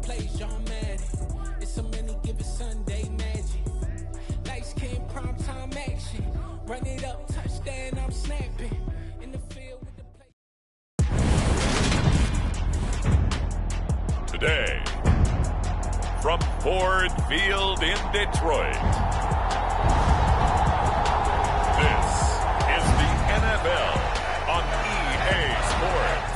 plays, y'all mad. It's so many given Sunday magic. Light skin, prime time action. Run it up, touchdown, I'm snapping. In the field with the play. Today, from Ford Field in Detroit, this is the NFL on EA Sports.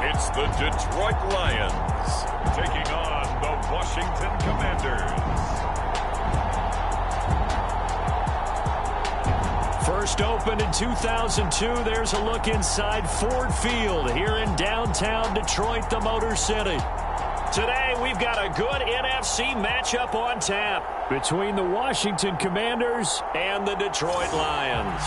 It's the Detroit Lions taking on the Washington Commanders. First opened in 2002, there's a look inside Ford Field here in downtown Detroit, the Motor City. Today, we've got a good NFC matchup on tap between the Washington Commanders and the Detroit Lions.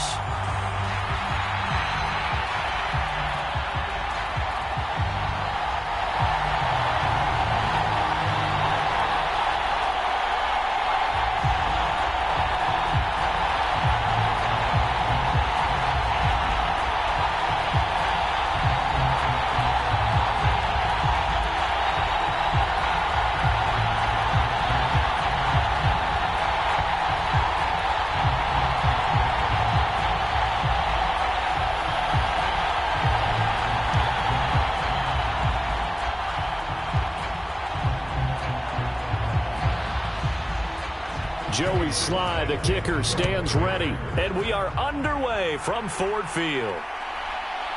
Joey Sly, the kicker, stands ready, and we are underway from Ford Field.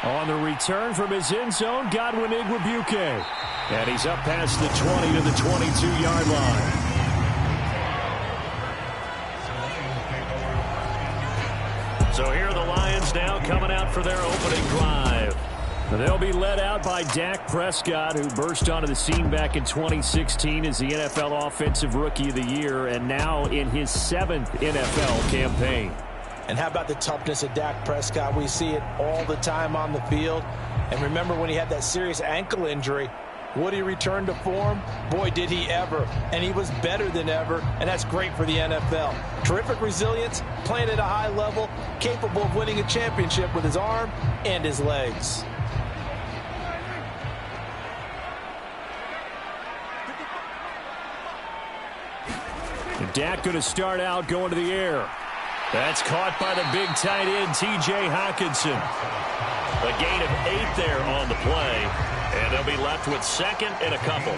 On the return from his end zone, Godwin Igwebuike. And he's up past the 20 to the 22-yard line. So here are the Lions now coming out for their opening drive. They'll be led out by Dak Prescott, who burst onto the scene back in 2016 as the NFL Offensive Rookie of the Year, and now in his 7th NFL campaign. And how about the toughness of Dak Prescott? We see it all the time on the field. And remember when he had that serious ankle injury, would he return to form? Boy, did he ever. And he was better than ever, and that's great for the NFL. Terrific resilience, playing at a high level, capable of winning a championship with his arm and his legs. Dak going to start out going to the air. That's caught by the big tight end, T.J. Hockenson. A gain of 8 there on the play, and they'll be left with second and a couple.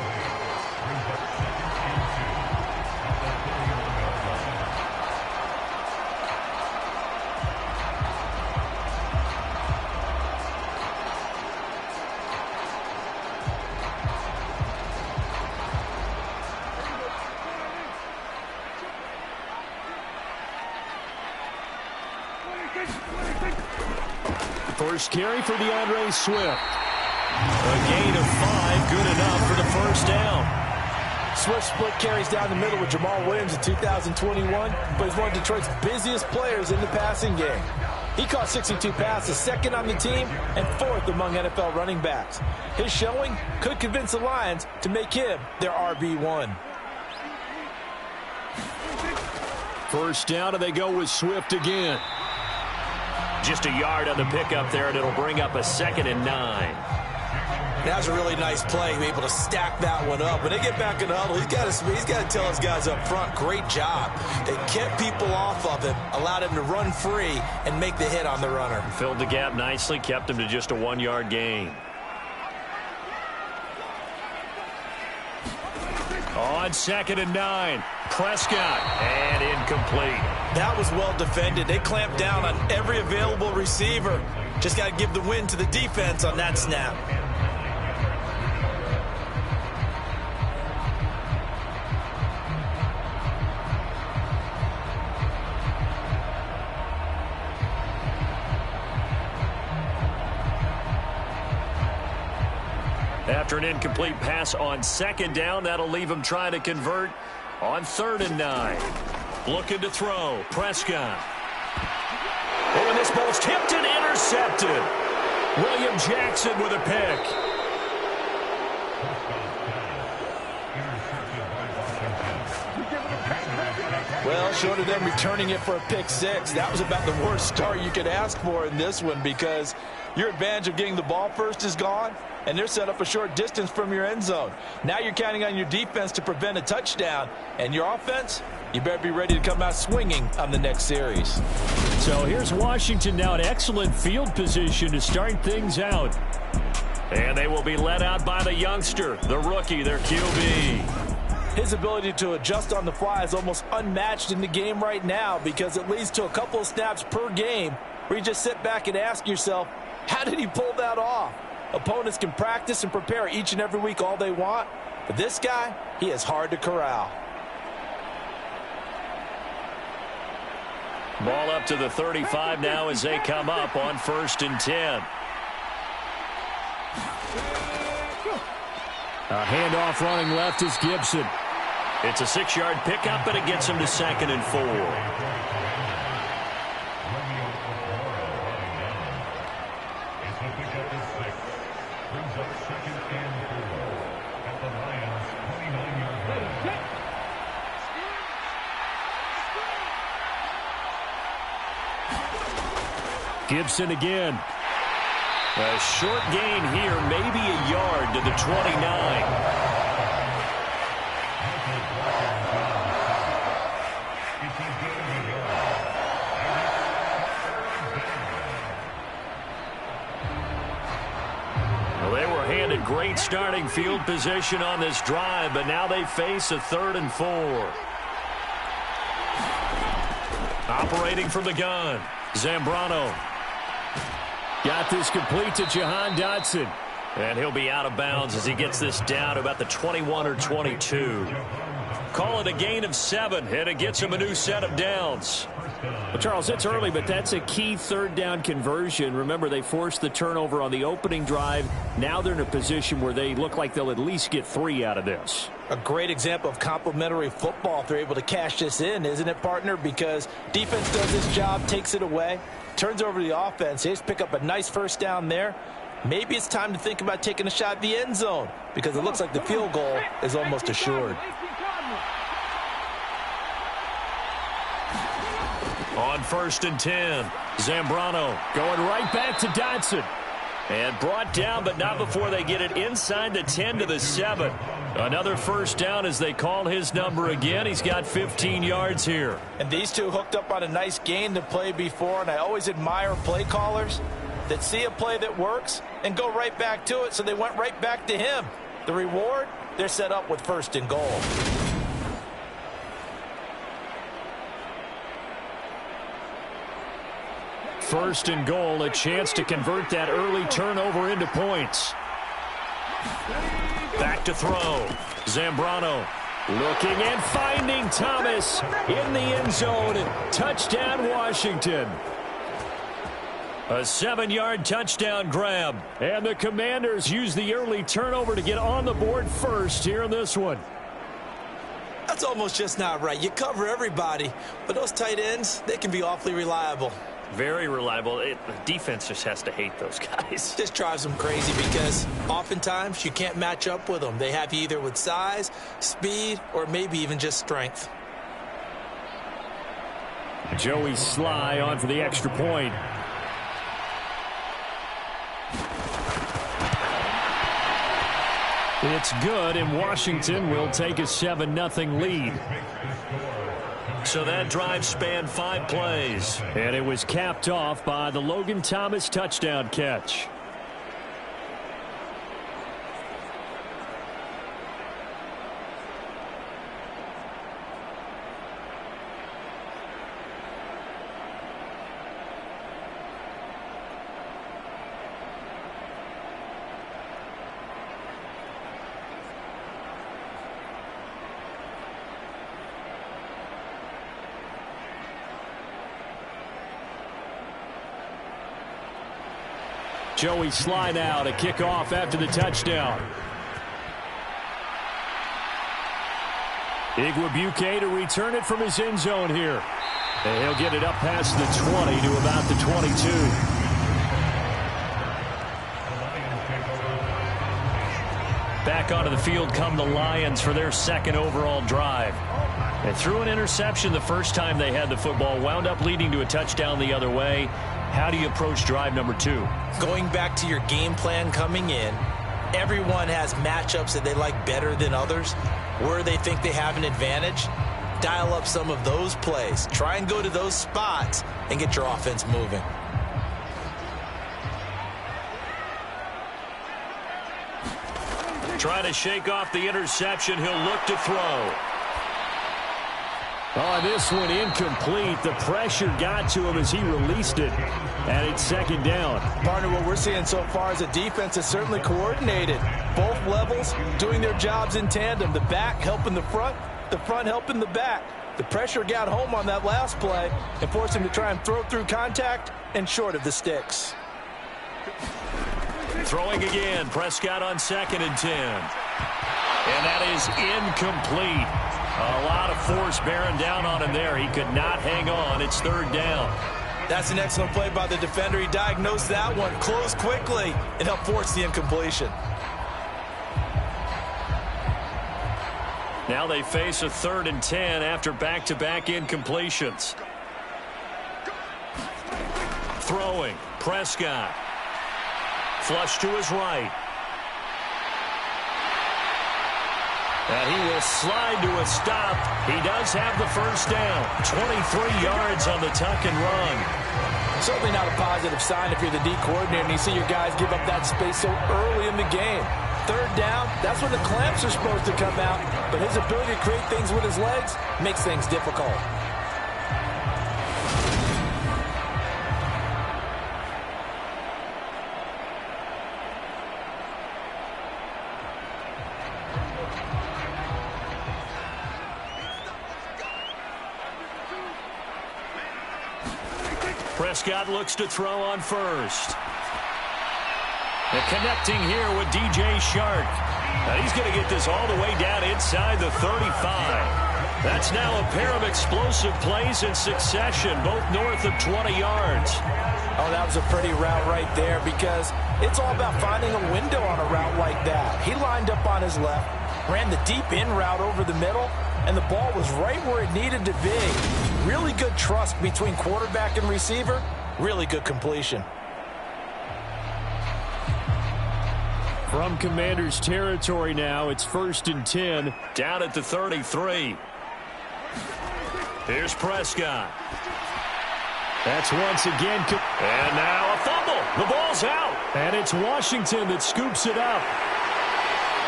First carry for DeAndre Swift. A gain of 5, good enough for the first down. Swift split carries down the middle with Jamal Williams in 2021, but he's one of Detroit's busiest players in the passing game. He caught 62 passes, second on the team, and 4th among NFL running backs. His showing could convince the Lions to make him their RB1. First down, and they go with Swift again. Just a yard on the pickup there, and it'll bring up a 2nd and 9. That's a really nice play, be able to stack that one up. When they get back in the huddle, he's got to tell his guys up front, great job. They kept people off of him, allowed him to run free and make the hit on the runner. Filled the gap nicely, kept him to just a 1-yard gain. On 2nd and 9, Prescott, and incomplete. That was well defended. They clamped down on every available receiver. Just got to give the win to the defense on that snap. After an incomplete pass on 2nd down, that'll leave him trying to convert on 3rd and 9. Looking to throw. Prescott. Oh, and this ball's tipped and intercepted. William Jackson with a pick. Well, short of them returning it for a pick six, that was about the worst start you could ask for in this one, because your advantage of getting the ball first is gone, and they're set up a short distance from your end zone. Now you're counting on your defense to prevent a touchdown, and your offense, you better be ready to come out swinging on the next series. So here's Washington now in excellent field position to start things out. And they will be led out by the youngster, the rookie, their QB. His ability to adjust on the fly is almost unmatched in the game right now, because it leads to a couple of snaps per game where you just sit back and ask yourself, how did he pull that off? Opponents can practice and prepare each and every week all they want, but this guy, he is hard to corral. Ball up to the 35 now as they come up on 1st and 10. A handoff running left is Gibson. It's a 6-yard pickup, and it gets him to 2nd and 4. Gibson again. A short gain here, maybe a yard to the 29. Well, they were handed great starting field position on this drive, but now they face a 3rd and 4. Operating from the gun, Zambrano. Got this complete to Jahan Dotson. And he'll be out of bounds as he gets this down to about the 21 or 22. Call it a gain of 7, and it gets him a new set of downs. Well, Charles, it's early, but that's a key 3rd down conversion. Remember, they forced the turnover on the opening drive. Now they're in a position where they look like they'll at least get 3 out of this. A great example of complementary football if they're able to cash this in, isn't it, partner? Because defense does this job, takes it away, turns over the offense. They just pick up a nice 1st down there. Maybe it's time to think about taking a shot at the end zone, because it looks like the field goal is almost assured. On 1st and 10, Zambrano going right back to Dotson. And brought down, but not before they get it inside the 10 to the 7. Another 1st down as they call his number again. He's got 15 yards here. And these two hooked up on a nice gain to play before, and I always admire play callers that see a play that works and go right back to it, so they went right back to him. The reward, they're set up with 1st and goal. First and goal, a chance to convert that early turnover into points. Back to throw. Zambrano looking and finding Thomas in the end zone. Touchdown, Washington. A 7-yard touchdown grab. And the Commanders use the early turnover to get on the board first here in this one. That's almost just not right. You cover everybody, but those tight ends, they can be awfully reliable. Very reliable. The defense just has to hate those guys. This drives them crazy because oftentimes you can't match up with them. They have you either with size, speed, or maybe even just strength. Joey Sly on for the extra point. It's good, and Washington will take a 7-0 lead. So that drive spanned 5 plays. And it was capped off by the Logan Thomas touchdown catch. Joey Sly now to kick off after the touchdown. Igwebuike to return it from his end zone here. And he'll get it up past the 20 to about the 22. Back onto the field come the Lions for their second overall drive. They threw an interception the first time they had the football, wound up leading to a touchdown the other way. How do you approach drive number 2? Going back to your game plan coming in, everyone has matchups that they like better than others, where they think they have an advantage. Dial up some of those plays. Try and go to those spots and get your offense moving. Trying to shake off the interception. He'll look to throw. Oh, this one incomplete. The pressure got to him as he released it. And it's second down. Partner, what we're seeing so far is a defense is certainly coordinated. Both levels doing their jobs in tandem. The back helping the front helping the back. The pressure got home on that last play and forced him to try and throw through contact and short of the sticks. Throwing again. Prescott on 2nd and 10. And that is incomplete. A lot of force bearing down on him there. He could not hang on. It's 3rd down. That's an excellent play by the defender. He diagnosed that one, closed quickly, and helped force the incompletion. Now they face a 3rd and 10 after back-to-back incompletions. Throwing. Prescott. Flush to his right. And he will slide to a stop. He does have the first down. 23 yards on the tuck and run. Certainly not a positive sign if you're the D coordinator and you see your guys give up that space so early in the game. 3rd down, that's when the clamps are supposed to come out. But his ability to create things with his legs makes things difficult. Prescott looks to throw on 1st. And connecting here with DJ Shark. Now he's going to get this all the way down inside the 35. That's now a pair of explosive plays in succession, both north of 20 yards. Oh, that was a pretty route right there because it's all about finding a window on a route like that. He lined up on his left, ran the deep in route over the middle, and the ball was right where it needed to be. Really good trust between quarterback and receiver. Really good completion. From Commanders territory now, it's 1st and 10, down at the 33. Here's Prescott. That's once again. And now a fumble. The ball's out. And it's Washington that scoops it up.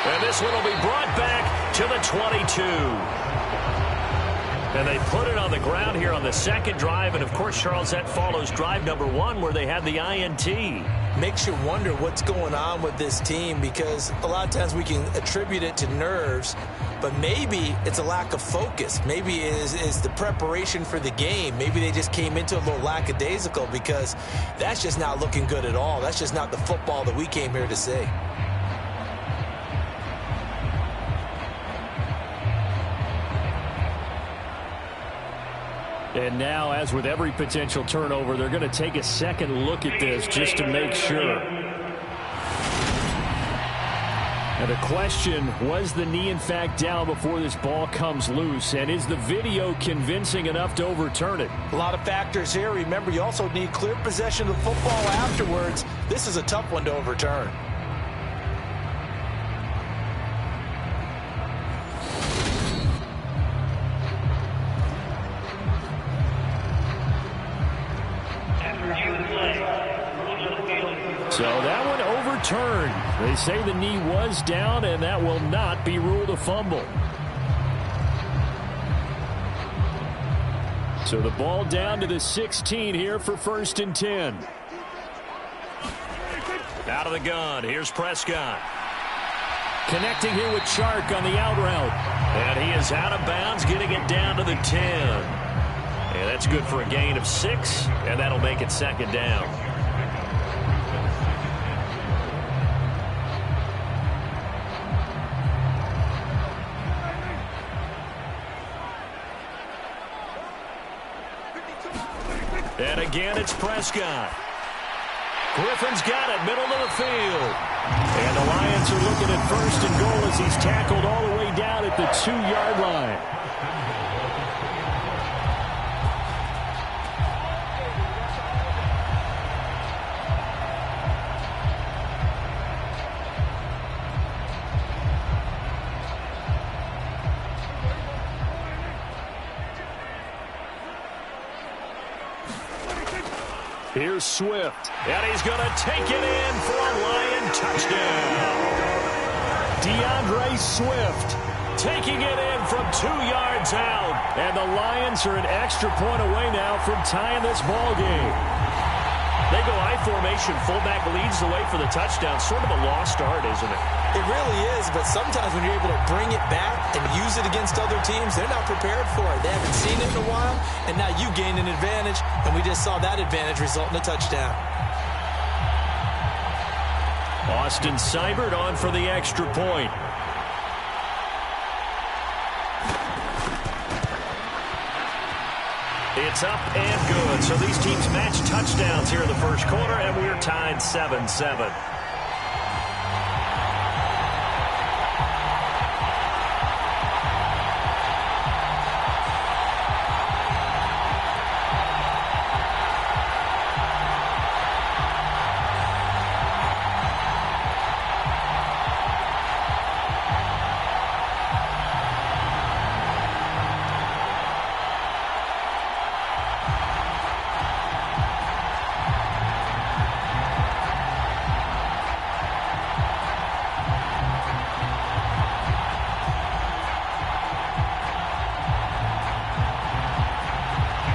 And this one will be brought back to the 22. And they put it on the ground here on the 2nd drive. And, of course, Charles, that follows drive number 1 where they had the INT. Makes you wonder what's going on with this team because a lot of times we can attribute it to nerves, but maybe it's a lack of focus. Maybe it is the preparation for the game. Maybe they just came into a little lackadaisical because that's just not looking good at all. That's just not the football that we came here to see. And now, as with every potential turnover, they're going to take a second look at this just to make sure. And the question, was the knee in fact down before this ball comes loose? And is the video convincing enough to overturn it? A lot of factors here. Remember, you also need clear possession of the football afterwards. This is a tough one to overturn. So that one overturned. They say the knee was down, and that will not be ruled a fumble. So the ball down to the 16 here for 1st and 10. Out of the gun. Here's Prescott. Connecting here with Shark on the out route. And he is out of bounds, getting it down to the 10. And that's good for a gain of 6, and that'll make it 2nd down. And again, it's Prescott. Griffin's got it, middle of the field. And the Lions are looking at first and goal as he's tackled all the way down at the 2-yard line. Here's Swift, and he's going to take it in for a Lion touchdown. DeAndre Swift taking it in from 2 yards out, and the Lions are an extra point away now from tying this ball game. They go I formation, fullback leads the way for the touchdown. Sort of a lost art, isn't it? It really is, but sometimes when you're able to bring it back and use it against other teams, they're not prepared for it. They haven't seen it in a while, and now you gain an advantage, and we just saw that advantage result in a touchdown. Austin Seibert on for the extra point. It's up and good. So these teams match touchdowns here in the first quarter, and we're tied 7-7.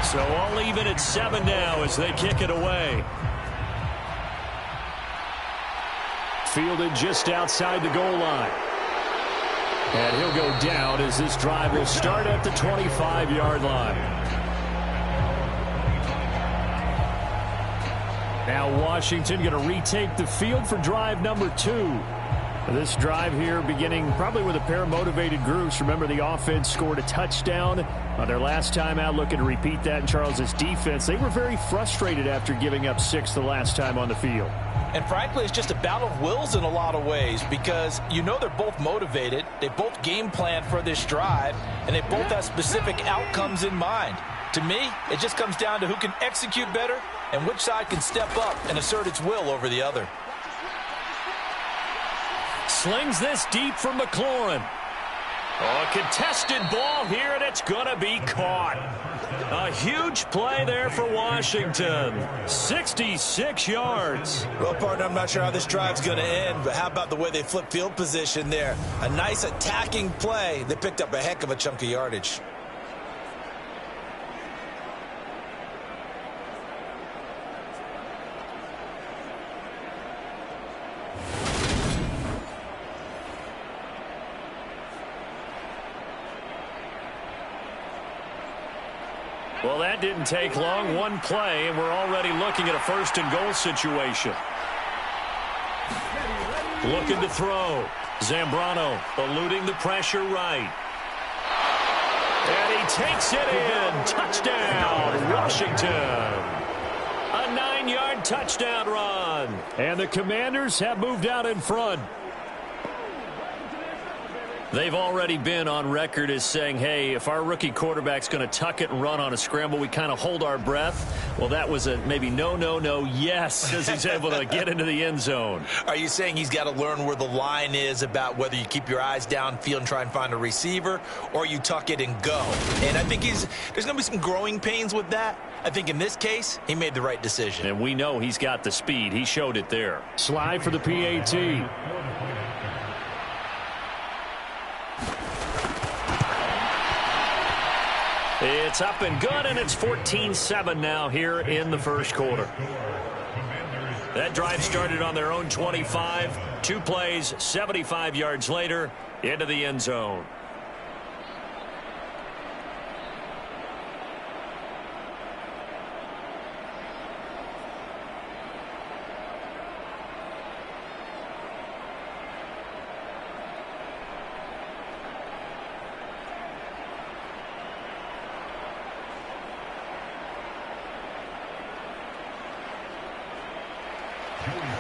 So all even at 7 now as they kick it away. Fielded just outside the goal line. And he'll go down as this drive will start at the 25-yard line. Now Washington going to retake the field for drive number 2. This drive here beginning probably with a pair of motivated groups. Remember, the offense scored a touchdown on their last time out, looking to repeat that in Charles's defense. They were very frustrated after giving up 6 the last time on the field. And frankly, it's just a battle of wills in a lot of ways because you know they're both motivated. They both game plan for this drive, and they both have specific outcomes in mind. To me, it just comes down to who can execute better and which side can step up and assert its will over the other. Slings this deep for McLaurin. Oh, a contested ball here, and it's going to be caught. A huge play there for Washington. 66 yards. Well, partner, I'm not sure how this drive's going to end, but how about the way they flip field position there? A nice attacking play. They picked up a heck of a chunk of yardage. Well, that didn't take long. One play, and we're already looking at a first-and-goal situation. Looking to throw. Zambrano eluding the pressure right. And he takes it in. Touchdown, Washington. A 9-yard touchdown run. And the Commanders have moved out in front. They've already been on record as saying, hey, if our rookie quarterback's going to tuck it and run on a scramble, we kind of hold our breath. Well, that was a maybe no, yes, as he's able to get into the end zone. Are you saying he's got to learn where the line is about whether you keep your eyes downfield and try and find a receiver or you tuck it and go? And I think there's going to be some growing pains with that. I think in this case, he made the right decision. And we know he's got the speed. He showed it there. Slide for the PAT. It's up and good, and it's 14-7 now here in the first quarter. That drive started on their own 25. 2 plays, 75 yards later, into the end zone.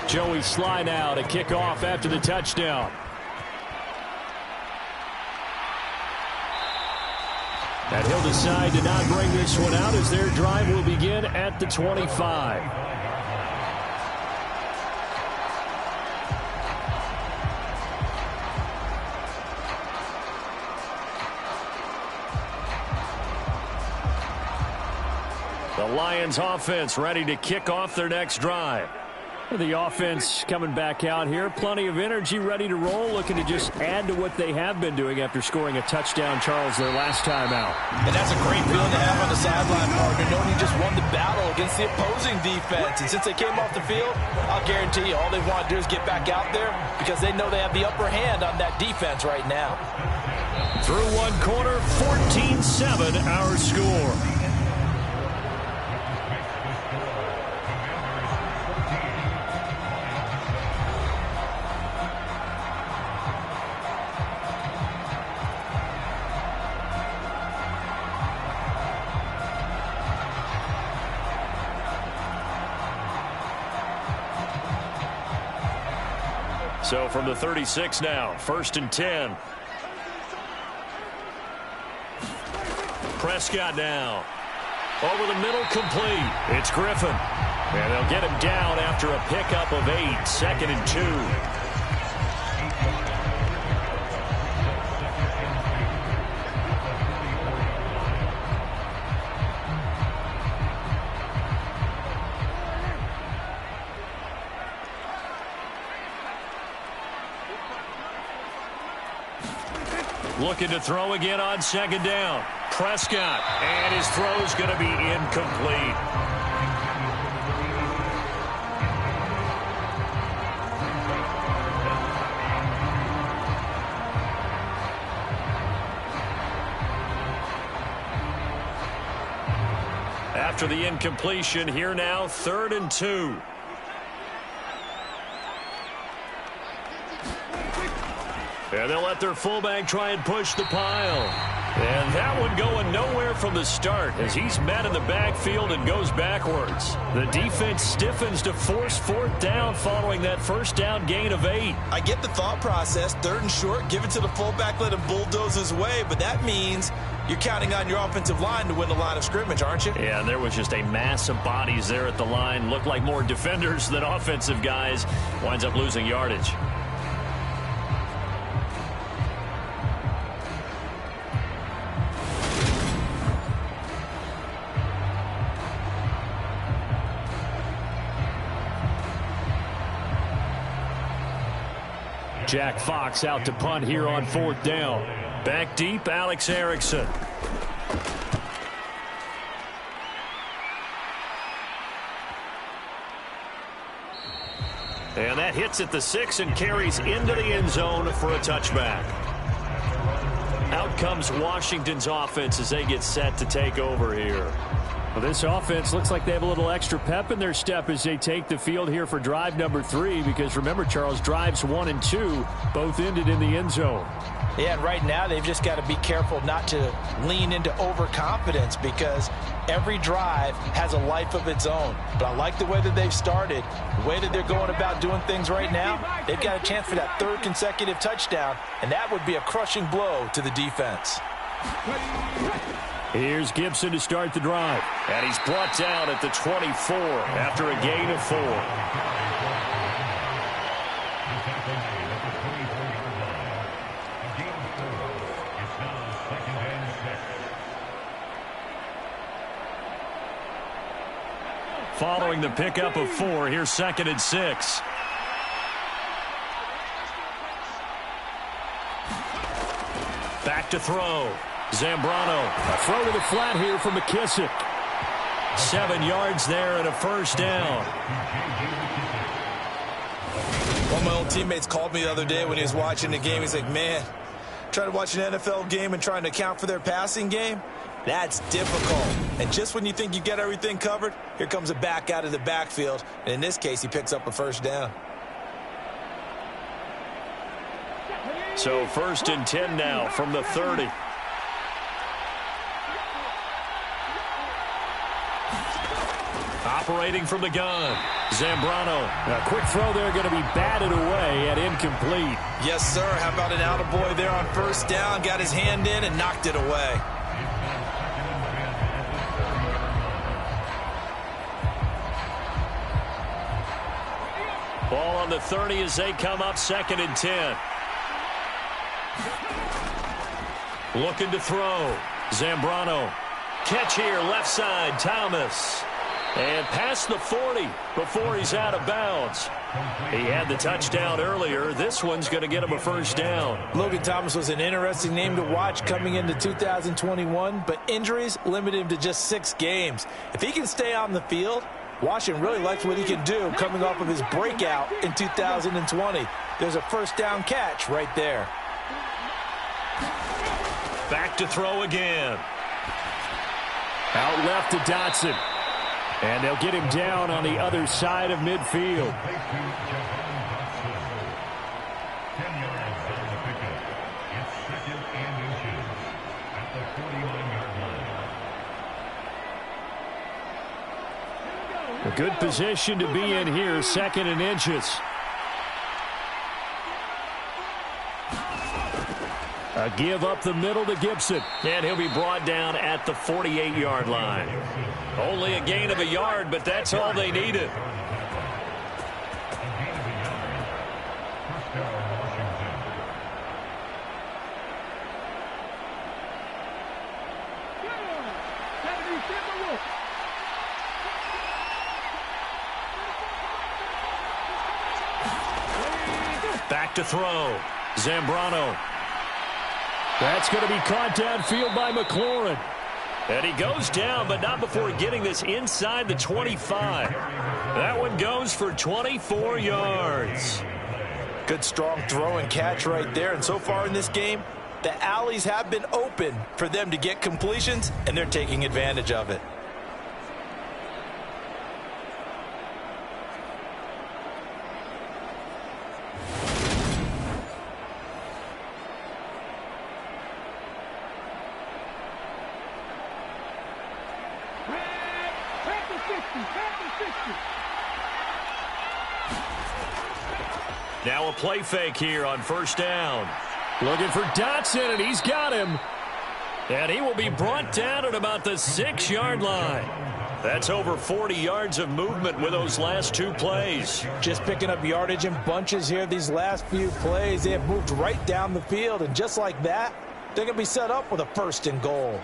Joey Sly now to kick off after the touchdown. And he'll decide to not bring this one out as their drive will begin at the 25. The Lions offense ready to kick off their next drive. The offense coming back out here. Plenty of energy, ready to roll, looking to just add to what they have been doing after scoring a touchdown, Charles, their last time out. And that's a great feeling to have on the sideline, partner, knowing you just won the battle against the opposing defense. And since they came off the field, I'll guarantee you all they want to do is get back out there because they know they have the upper hand on that defense right now. Through one quarter, 14-7 our score. So from the 36 now, 1st and 10. Prescott now. Over the middle, complete. It's Griffin. And they'll get him down after a pickup of 8, 2nd and 2. Looking to throw again on 2nd down. Prescott, and his throw's going to be incomplete. After the incompletion, here now, 3rd and 2. And they'll let their fullback try and push the pile. And that one going nowhere from the start as he's met in the backfield and goes backwards. The defense stiffens to force 4th down following that 1st down gain of 8. I get the thought process. 3rd and short, give it to the fullback, let him bulldoze his way. But that means you're counting on your offensive line to win the line of scrimmage, aren't you? Yeah, and there was just a mass of bodies there at the line. Looked like more defenders than offensive guys. Winds up losing yardage. Jack Fox out to punt here on 4th down. Back deep, Alex Erickson. And that hits at the 6 and carries into the end zone for a touchback. Out comes Washington's offense as they get set to take over here. Well, this offense looks like they have a little extra pep in their step as they take the field here for drive number 3 because remember, Charles, drives 1 and 2 both ended in the end zone. Yeah, and right now they've just got to be careful not to lean into overconfidence because every drive has a life of its own. But I like the way that they've started, the way that they're going about doing things right now. They've got a chance for that 3rd consecutive touchdown, and that would be a crushing blow to the defense. Here's Gibson to start the drive. And he's brought down at the 24 after a gain of 4. Following the pickup of 4, here's 2nd and 6. Back to throw. Zambrano. A throw to the flat here from McKissick. 7 yards there and a 1st down. One of my old teammates called me the other day when he was watching the game. He's like, man, trying to watch an NFL game and trying to account for their passing game? That's difficult. And just when you think you get everything covered, here comes a back out of the backfield. And in this case, he picks up a 1st down. So 1st and 10 now from the 30. Operating from the gun. Zambrano. A quick throw there going to be batted away and incomplete. Yes, sir. How about an attaboy there on first down? Got his hand in and knocked it away. Ball on the 30 as they come up 2nd and 10. Looking to throw. Zambrano. Catch here, left side, Thomas. And past the 40 before he's out of bounds. He had the touchdown earlier. This one's going to get him a first down. Logan Thomas was an interesting name to watch coming into 2021, but injuries limited him to just 6 games. If he can stay on the field, Washington really likes what he can do coming off of his breakout in 2020. There's a first down catch right there. Back to throw again. Out left to Dotson. And they'll get him down on the other side of midfield. A good position to be in here, 2nd and inches. A give up the middle to Gibson. And he'll be brought down at the 48-yard line. Only a gain of a yard, but that's all they needed. Back to throw. Zambrano. That's going to be caught downfield by McLaurin. And he goes down, but not before getting this inside the 25. That one goes for 24 yards. Good strong throw and catch right there. And so far in this game, the alleys have been open for them to get completions, and they're taking advantage of it. Now a play fake here on first down. Looking for Dotson, and he's got him. And he will be brought down at about the 6-yard line. That's over 40 yards of movement with those last 2 plays. Just picking up yardage in bunches here these last few plays. They have moved right down the field, and just like that, they're going to be set up with a 1st and goal.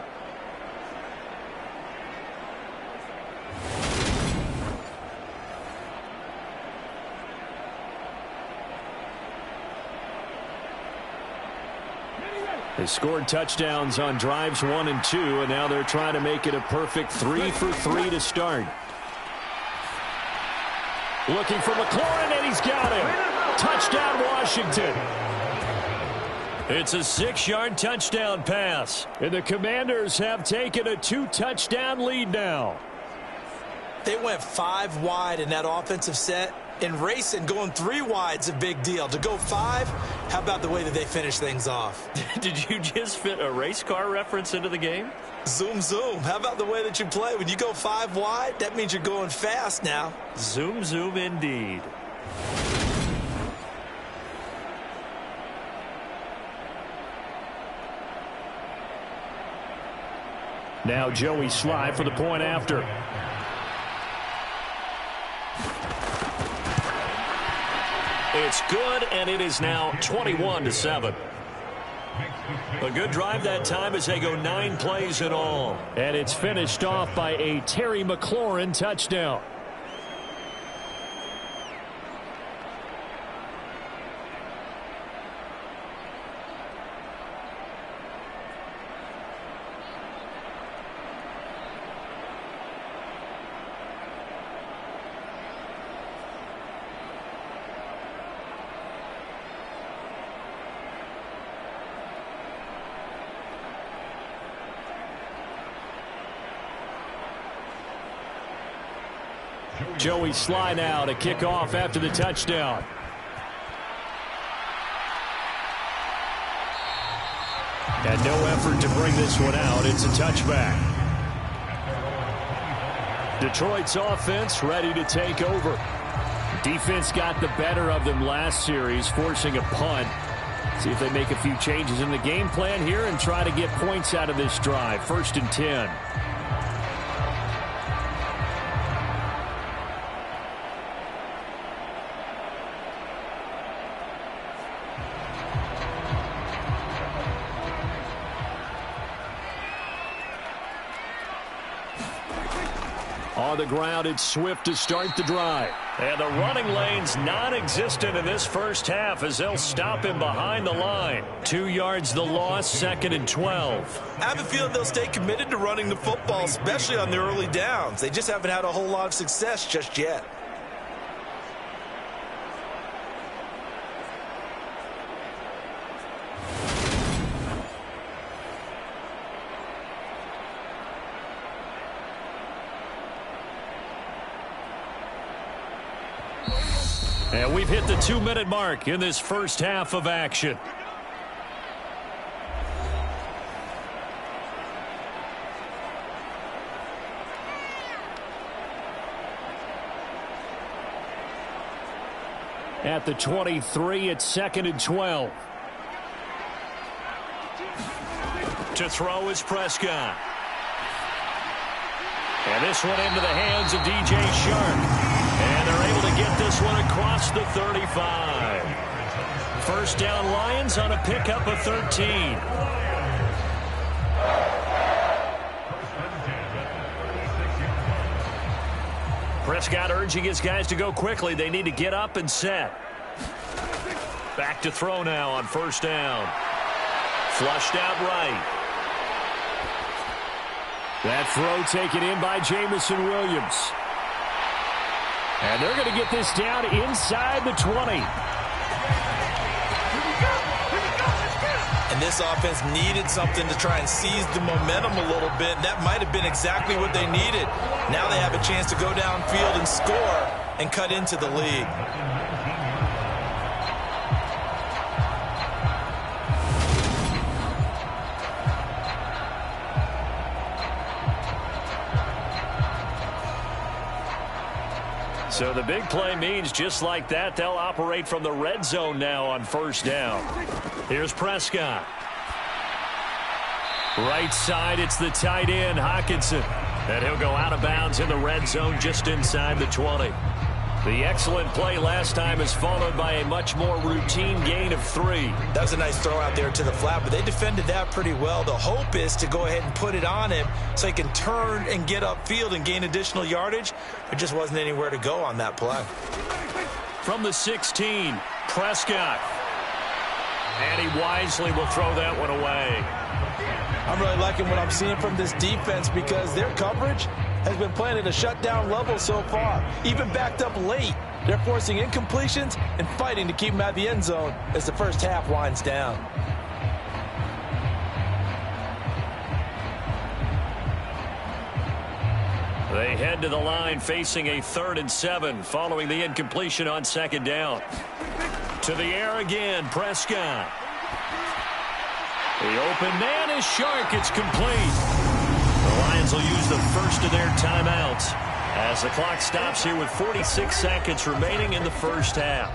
They scored touchdowns on drives 1 and 2, and now they're trying to make it a perfect 3 for 3 to start. Looking for McLaurin, and he's got him. Touchdown, Washington. It's a 6-yard touchdown pass, and the Commanders have taken a 2-touchdown lead now. They went 5 wide in that offensive set. In racing, going 3 wide's a big deal. To go 5, how about the way that they finish things off? Did you just fit a race car reference into the game? Zoom, zoom. How about the way that you play? When you go 5 wide, that means you're going fast now. Zoom, zoom indeed. Now Joey Sly for the point after. It's good, and it is now 21-7. A good drive that time as they go 9 plays in all. And it's finished off by a Terry McLaurin touchdown. Joey Sly now to kick off after the touchdown. And no effort to bring this one out. It's a touchback. Detroit's offense ready to take over. Defense got the better of them last series, forcing a punt. See if they make a few changes in the game plan here and try to get points out of this drive. 1st and 10. On the ground, it's Swift to start the drive. And the running lane's non-existent in this first half as they'll stop him behind the line. 2 yards the loss, 2nd and 12. I have a feeling they'll stay committed to running the football, especially on their early downs. They just haven't had a whole lot of success just yet. And we've hit the 2-minute mark in this first half of action. At the 23, it's 2nd and 12. To throw is Prescott. And this one into the hands of DJ Shark. And they're able to get this one across the 35. First down Lions on a pickup of 13. Prescott urging his guys to go quickly. They need to get up and set. Back to throw now on 1st down. Flushed out right. That throw taken in by Jamison Williams. And they're going to get this down inside the 20. And this offense needed something to try and seize the momentum a little bit. That might have been exactly what they needed. Now they have a chance to go downfield and score and cut into the lead. So the big play means just like that, they'll operate from the red zone now on 1st down. Here's Prescott. Right side, it's the tight end, Hockenson. And he'll go out of bounds in the red zone just inside the 20. The excellent play last time is followed by a much more routine gain of 3. That was a nice throw out there to the flat, but they defended that pretty well. The hope is to go ahead and put it on him so he can turn and get upfield and gain additional yardage. There just wasn't anywhere to go on that play. From the 16, Prescott. And he wisely will throw that one away. I'm really liking what I'm seeing from this defense because their coverage has been playing at a shutdown level so far. Even backed up late, they're forcing incompletions and fighting to keep them out of the end zone as the first half winds down. They head to the line facing a 3rd and 7 following the incompletion on 2nd down. To the air again, Prescott. The open man is Shark. It's complete. The Lions will use the first of their timeouts as the clock stops here with 46 seconds remaining in the first half.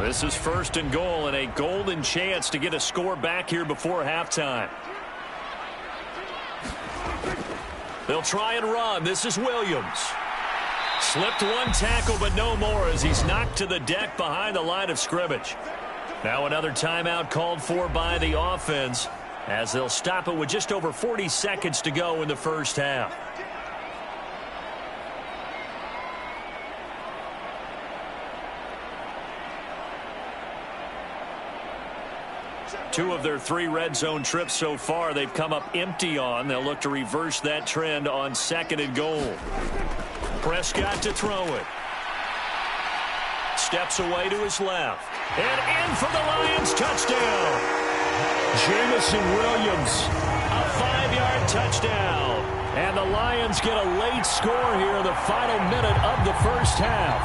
This is 1st and goal and a golden chance to get a score back here before halftime. They'll try and run. This is Williams. Slipped one tackle, but no more as he's knocked to the deck behind the line of scrimmage. Now another timeout called for by the offense as they'll stop it with just over 40 seconds to go in the first half. Two of their 3 red zone trips so far, they've come up empty on. They'll look to reverse that trend on 2nd and goal. Prescott to throw it. Steps away to his left. And in for the Lions touchdown. Jamison Williams, a 5-yard touchdown. And the Lions get a late score here in the final minute of the first half.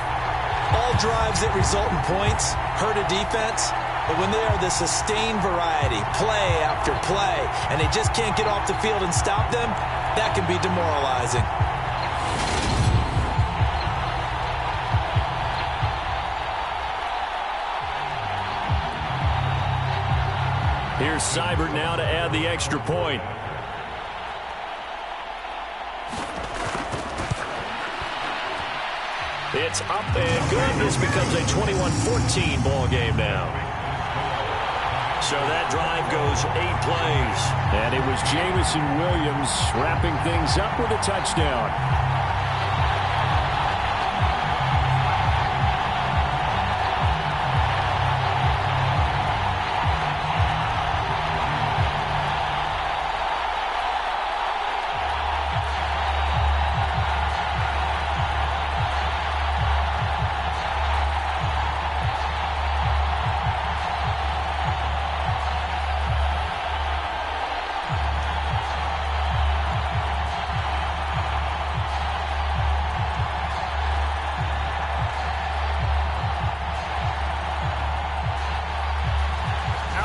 All drives that result in points hurt a defense. But when they are the sustained variety, play after play, and they just can't get off the field and stop them, that can be demoralizing. Here's Seibert now to add the extra point. It's up and good. This becomes a 21-14 ball game now. So that drive goes 8 plays. And it was Jamison Williams wrapping things up with a touchdown.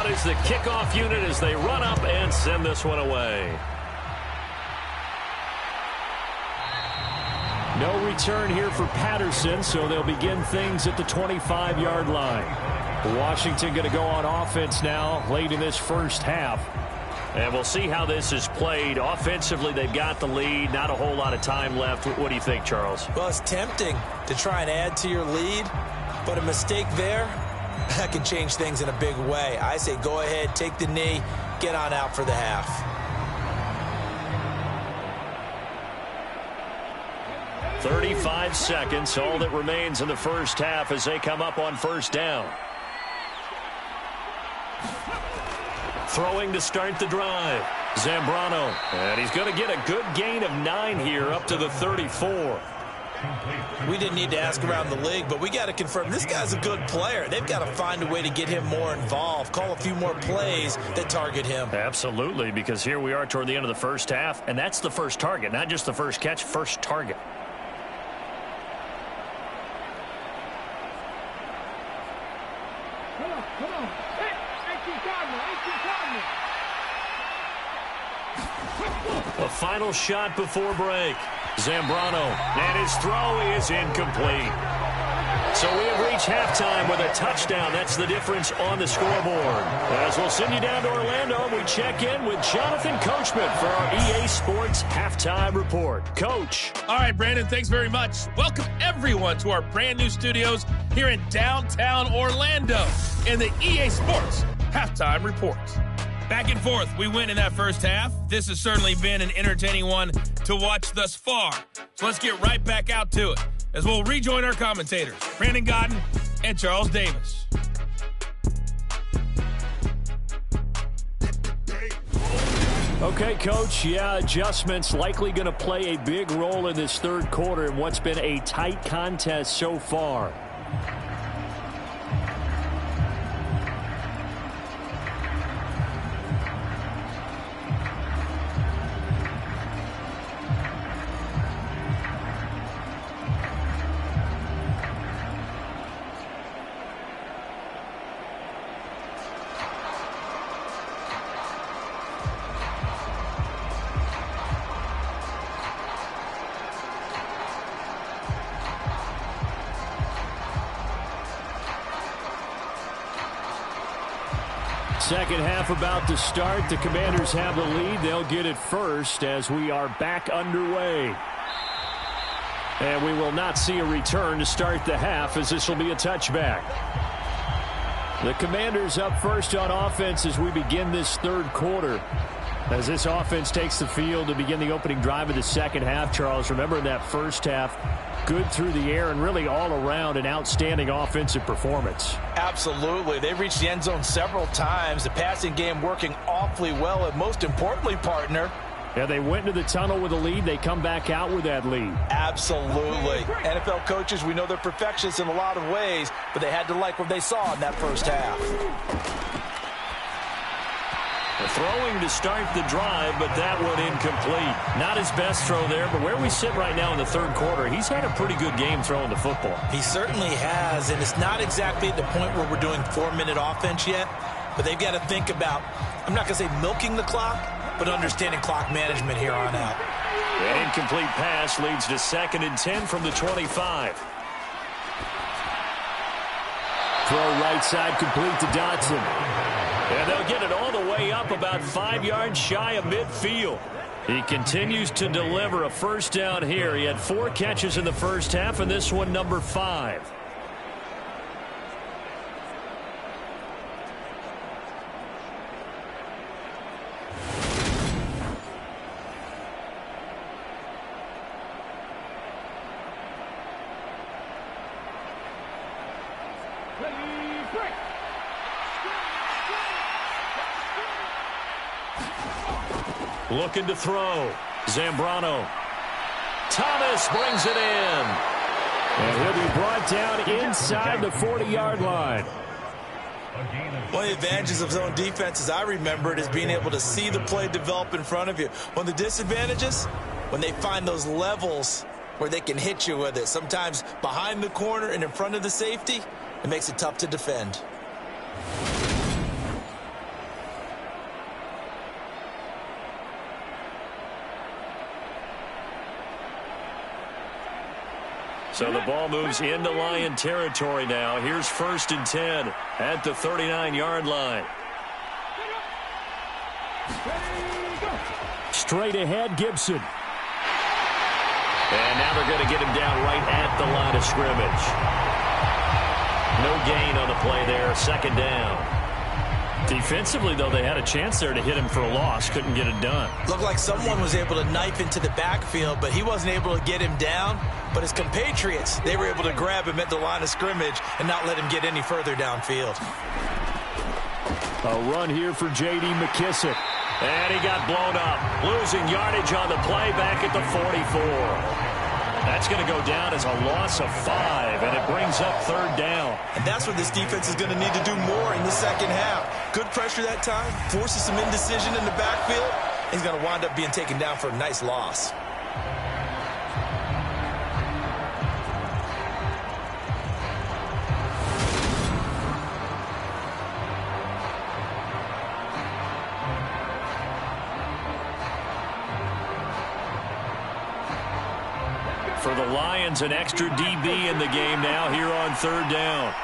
Is the kickoff unit as they run up and send this one away. No return here for Patterson, so they'll begin things at the 25-yard line. Washington going to go on offense now late in this first half. And we'll see how this is played. Offensively, they've got the lead. Not a whole lot of time left. What do you think, Charles? Well, it's tempting to try and add to your lead, but a mistake there, that can change things in a big way. I say go ahead, take the knee, get on out for the half. "35 seconds, all that remains in the first half as they come up on first down. Throwing to start the drive, Zambrano. And he's going to get a good gain of 9 here up to the 34. We didn't need to ask around the league, but we got to confirm this guy's a good player. They've got to find a way to get him more involved, call a few more plays that target him. Absolutely, because here we are toward the end of the first half, and that's the first target, not just the first catch, first target. Come on. Hey, 18 A final shot before break. Zambrano, and his throw is incomplete. So we have reached halftime with a touchdown. That's the difference on the scoreboard. As we'll send you down to Orlando, we check in with Jonathan Coachman for our EA Sports Halftime Report. Coach. All right, Brandon, thanks very much. Welcome, everyone, to our brand new studios here in downtown Orlando in the EA Sports Halftime Report. Back and forth, we win in that first half. This has certainly been an entertaining one to watch thus far. So let's get right back out to it as we'll rejoin our commentators, Brandon Godden and Charles Davis. Okay, Coach, adjustments likely going to play a big role in this third quarter in what's been a tight contest so far. Second half about to start. The Commanders have the lead. They'll get it first as we are back underway. And we will not see a return to start the half as this will be a touchback. The Commanders up first on offense as we begin this third quarter. As this offense takes the field to begin the opening drive of the second half, Charles, remember in that first half, good through the air and really all around an outstanding offensive performance. Absolutely. They've reached the end zone several times. The passing game working awfully well, and most importantly, partner, yeah, they went into the tunnel with a lead. They come back out with that lead. Absolutely. NFL coaches, we know they're perfectionists in a lot of ways, but they had to like what they saw in that first half. Throwing to start the drive, but that one incomplete. Not his best throw there, but where we sit right now in the third quarter, he's had a pretty good game throwing the football. He certainly has, and it's not exactly at the point where we're doing 4-minute offense yet, but they've got to think about, I'm not going to say milking the clock, but understanding clock management here on out. An incomplete pass leads to 2nd and 10 from the 25. Throw right side complete to Dotson. And they'll get it all the way up about 5 yards shy of midfield. He continues to deliver a first down here. He had 4 catches in the first half, and this one number 5. Looking to throw. Zambrano. Thomas brings it in. And he'll be brought down inside the 40-yard line. One of the advantages of zone defense, as I remember it, is being able to see the play develop in front of you. One of the disadvantages, when they find those levels where they can hit you with it, sometimes behind the corner and in front of the safety, it makes it tough to defend. So the ball moves into Lion territory now. Here's 1st and 10 at the 39-yard line. Straight ahead, Gibson. And now they're going to get him down right at the line of scrimmage. No gain on the play there. 2nd down. Defensively, though, they had a chance there to hit him for a loss. Couldn't get it done. Looked like someone was able to knife into the backfield, but he wasn't able to get him down. But his compatriots, they were able to grab him at the line of scrimmage and not let him get any further downfield. A run here for J.D. McKissick. And he got blown up. Losing yardage on the play back at the 44. That's going to go down as a loss of 5, and it brings up 3rd down. And that's what this defense is going to need to do more in the second half. Good pressure that time, forces some indecision in the backfield. He's going to wind up being taken down for a nice loss. For the Lions, an extra DB in the game now here on 3rd down.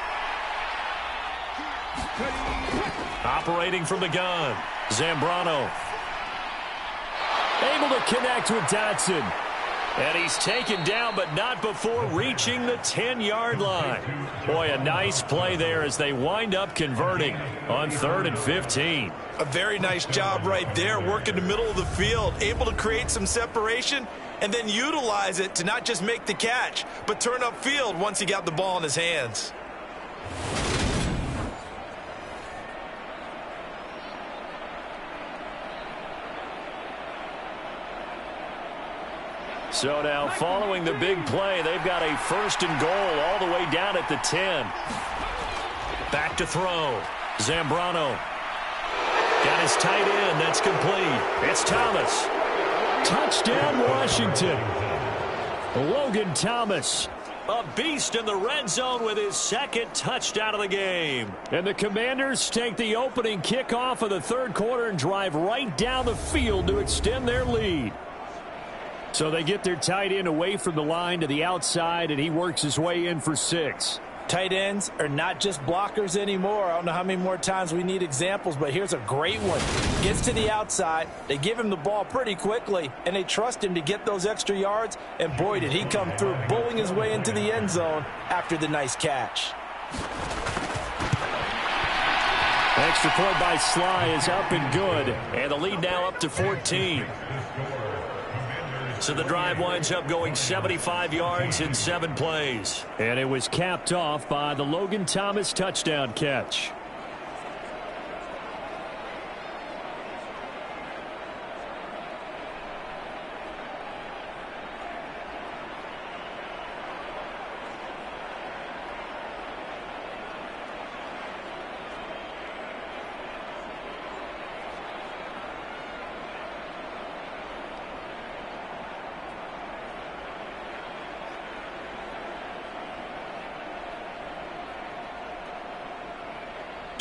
Operating from the gun, Zambrano. Able to connect with Dotson. And he's taken down, but not before reaching the 10-yard line. Boy, a nice play there as they wind up converting on 3rd and 15. A very nice job right there, working the middle of the field, able to create some separation, and then utilize it to not just make the catch, but turn upfield once he got the ball in his hands. So now, following the big play, they've got a 1st and goal all the way down at the 10. Back to throw. Zambrano. Got his tight end. That's complete. It's Thomas. Touchdown, Washington. Logan Thomas. A beast in the red zone with his 2nd touchdown of the game. And the Commanders take the opening kickoff of the 3rd quarter and drive right down the field to extend their lead. So they get their tight end away from the line to the outside, and he works his way in for 6. Tight ends are not just blockers anymore. I don't know how many more times we need examples, but here's a great one. Gets to the outside, they give him the ball pretty quickly, and they trust him to get those extra yards, and boy, did he come through, bowling his way into the end zone after the nice catch. Extra point by Sly is up and good. And the lead now up to 14. So the drive winds up going 75 yards in 7 plays. And it was capped off by the Logan Thomas touchdown catch.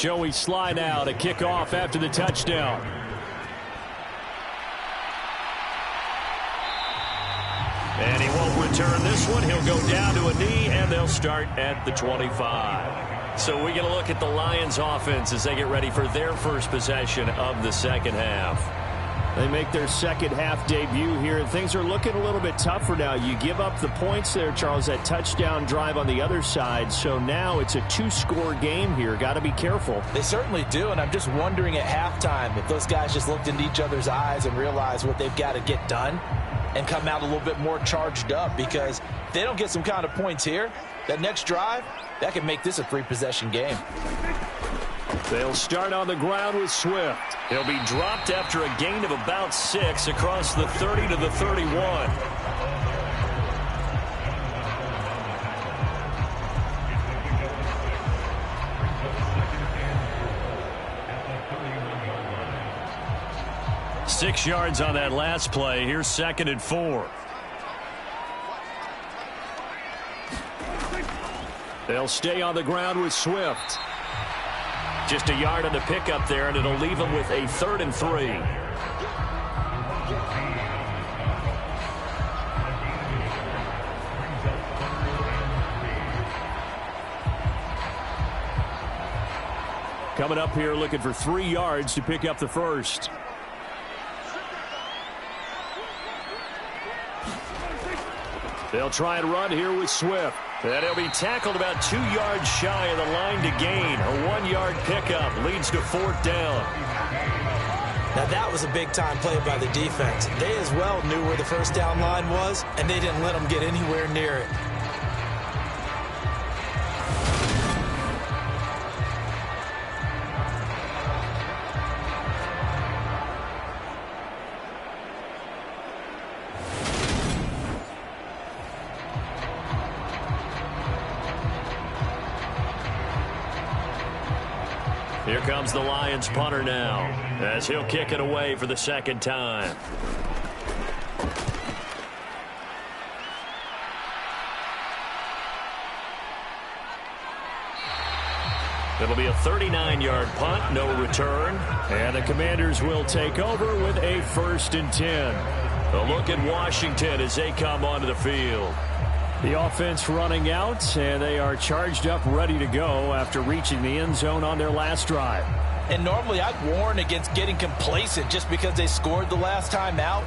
Joey Sly now to kick off after the touchdown. And he won't return this one. He'll go down to a knee, and they'll start at the 25. So we get a look at the Lions offense as they get ready for their first possession of the second half. They make their second half debut here, and things are looking a little bit tougher now. You give up the points there, Charles, that touchdown drive on the other side. So now it's a two-score game here. Got to be careful. They certainly do, and I'm just wondering at halftime if those guys just looked into each other's eyes and realized what they've got to get done and come out a little bit more charged up, because if they don't get some kind of points here, that next drive, that could make this a three-possession game. They'll start on the ground with Swift. He'll be dropped after a gain of about 6 across the 30 to the 31. Six yards on that last play. Here's 2nd and 4. They'll stay on the ground with Swift. Just a yard on the pickup there, and it'll leave them with a 3rd and 3. Coming up here looking for 3 yards to pick up the first. They'll try and run here with Swift. And he'll be tackled about 2 yards shy of the line to gain. A 1-yard pickup leads to 4th down. Now that was a big-time play by the defense. They as well knew where the first down line was, and they didn't let them get anywhere near it. Here comes the Lions punter now, as he'll kick it away for the second time. It'll be a 39-yard punt, no return. And the Commanders will take over with a 1st and 10. A look at Washington as they come onto the field. The offense running out, and they are charged up, ready to go after reaching the end zone on their last drive. And normally I'd warn against getting complacent just because they scored the last time out.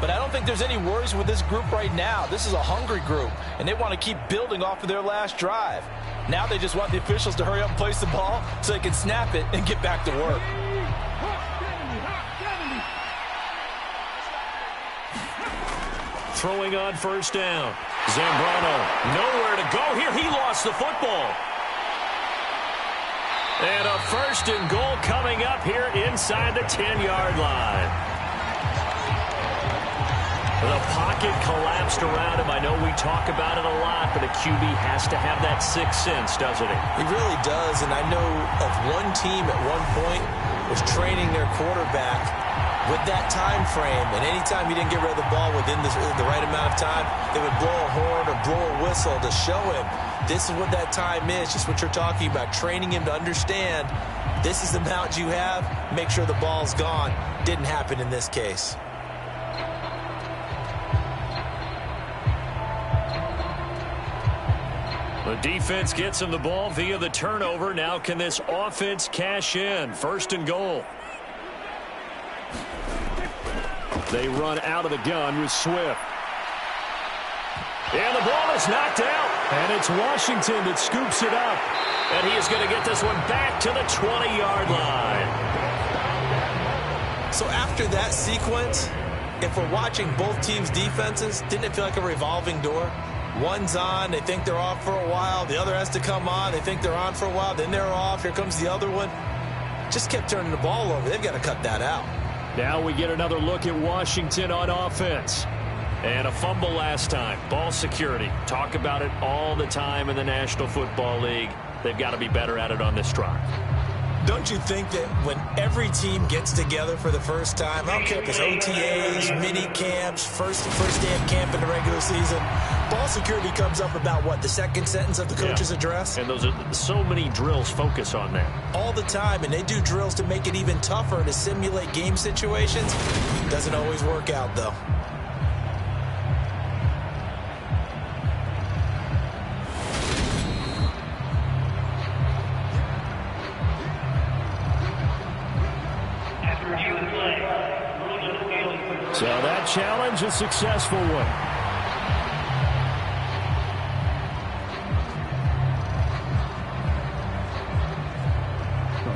But I don't think there's any worries with this group right now. This is a hungry group, and they want to keep building off of their last drive. Now they just want the officials to hurry up and place the ball so they can snap it and get back to work. Throwing on 1st down. Zambrano nowhere to go here. He lost the football. And a 1st and goal coming up here inside the 10-yard line. The pocket collapsed around him. I know we talk about it a lot, but a QB has to have that 6th sense, doesn't he? He really does, and I know of one team at one point was training their quarterback with that time frame, and anytime he didn't get rid of the ball within the right amount of time, they would blow a horn or blow a whistle to show him this is what that time is, just what you're talking about, training him to understand this is the amount you have, make sure the ball's gone. Didn't happen in this case. The defense gets him the ball via the turnover. Now can this offense cash in? 1st and goal. They run out of the gun with Swift. And the ball is knocked out. And it's Washington that scoops it up. And he is going to get this one back to the 20-yard line. So after that sequence, if we're watching both teams' defenses, didn't it feel like a revolving door? One's on, they think they're off for a while. The other has to come on, they think they're on for a while. Then they're off, here comes the other one. Just kept turning the ball over. They've got to cut that out. Now we get another look at Washington on offense. And a fumble last time. Ball security. Talk about it all the time in the National Football League. They've got to be better at it on this drive. Don't you think that when every team gets together for the first time, I don't care if it's OTAs, mini camps, first day of camp in the regular season, ball security comes up about, what, the second sentence of the coach's address? And those are so many drills focus on that. All the time, and they do drills to make it even tougher to simulate game situations. Doesn't always work out, though. So that challenge, a successful one.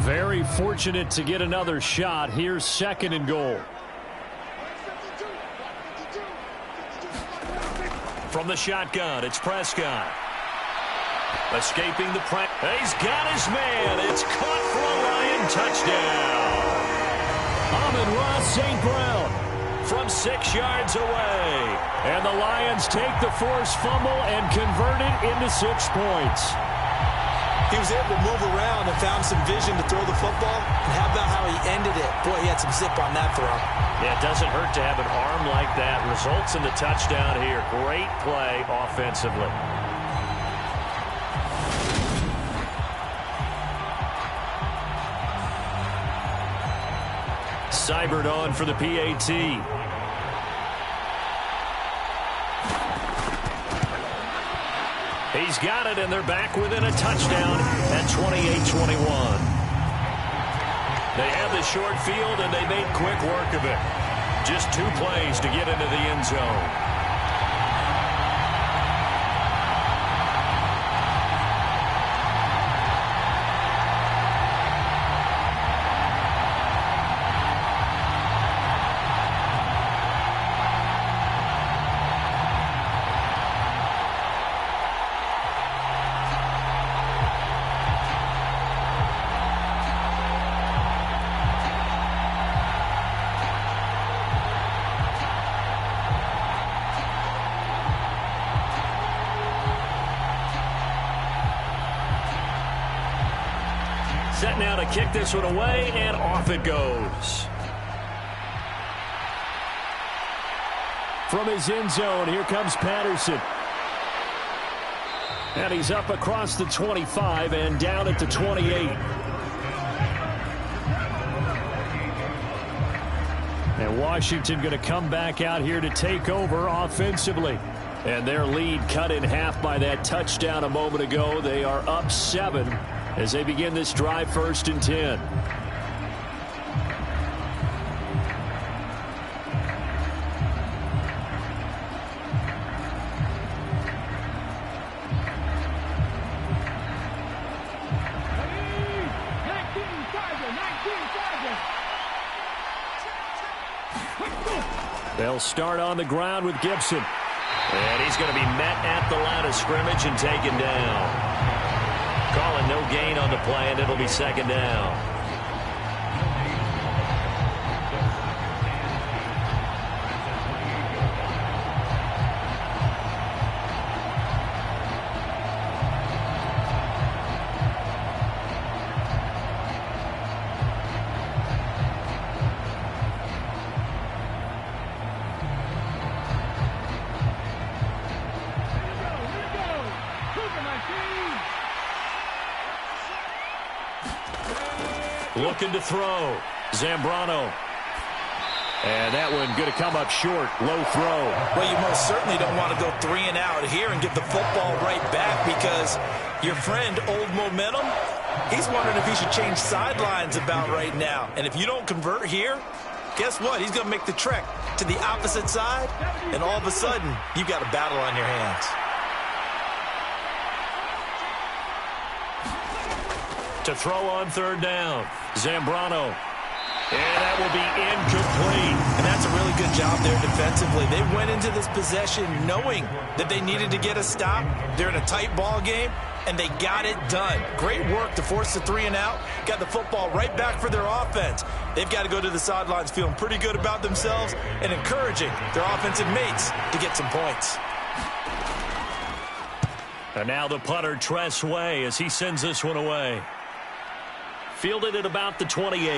Very fortunate to get another shot. Here's 2nd and goal. From the shotgun, it's Prescott. Escaping the press. He's got his man. It's caught for a Lion touchdown. Amon-Ra St. Brown from 6 yards away. And the Lions take the forced fumble and convert it into 6 points. He was able to move around and found some vision to throw the football. And how about how he ended it? Boy, he had some zip on that throw. Yeah, it doesn't hurt to have an arm like that. Results in the touchdown here. Great play offensively. Seibert on for the PAT. He's got it, and they're back within a touchdown at 28-21. They have the short field, and they made quick work of it. Just 2 plays to get into the end zone. Set now to kick this one away, and off it goes. From his end zone, here comes Patterson. And he's up across the 25 and down at the 28. And Washington going to come back out here to take over offensively. And their lead cut in half by that touchdown a moment ago. They are up 7 as they begin this drive, 1st and 10. They'll start on the ground with Gibson. And he's going to be met at the line of scrimmage and taken down. Calling no gain on the play, and it'll be 2nd down. Looking to throw. Zambrano. And that one going to come up short. Low throw. Well, you most certainly don't want to go 3 and out here and give the football right back, because your friend, Old Momentum, he's wondering if he should change sidelines about right now. And if you don't convert here, guess what? He's going to make the trek to the opposite side, and all of a sudden, you've got a battle on your hands. To throw on 3rd down. Zambrano. And that will be incomplete. And that's a really good job there defensively. They went into this possession knowing that they needed to get a stop. They're in a tight ball game, and they got it done. Great work to force the 3 and out. Got the football right back for their offense. They've got to go to the sidelines feeling pretty good about themselves and encouraging their offensive mates to get some points. And now the punter, Tress Way, as he sends this one away. Fielded at about the 28. Call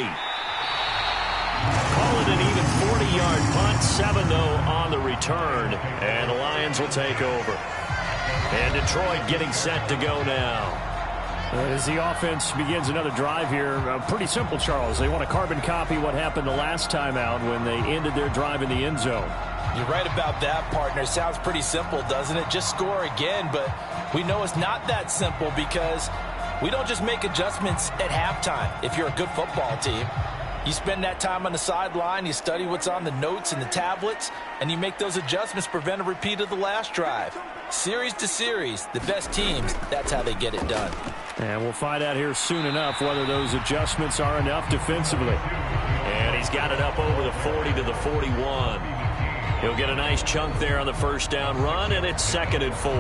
it an even 40-yard punt. 7, though, on the return. return, and the Lions will take over. And Detroit getting set to go now. As the offense begins another drive here, pretty simple, Charles. They want to carbon copy what happened the last time out when they ended their drive in the end zone. You're right about that, partner. Sounds pretty simple, doesn't it? Just score again, but we know it's not that simple because we don't just make adjustments at halftime. If you're a good football team, you spend that time on the sideline, you study what's on the notes and the tablets, and you make those adjustments, prevent a repeat of the last drive. Series to series, the best teams, that's how they get it done. And we'll find out here soon enough whether those adjustments are enough defensively. And he's got it up over the 40 to the 41. He'll get a nice chunk there on the first down run, and it's 2nd and 4.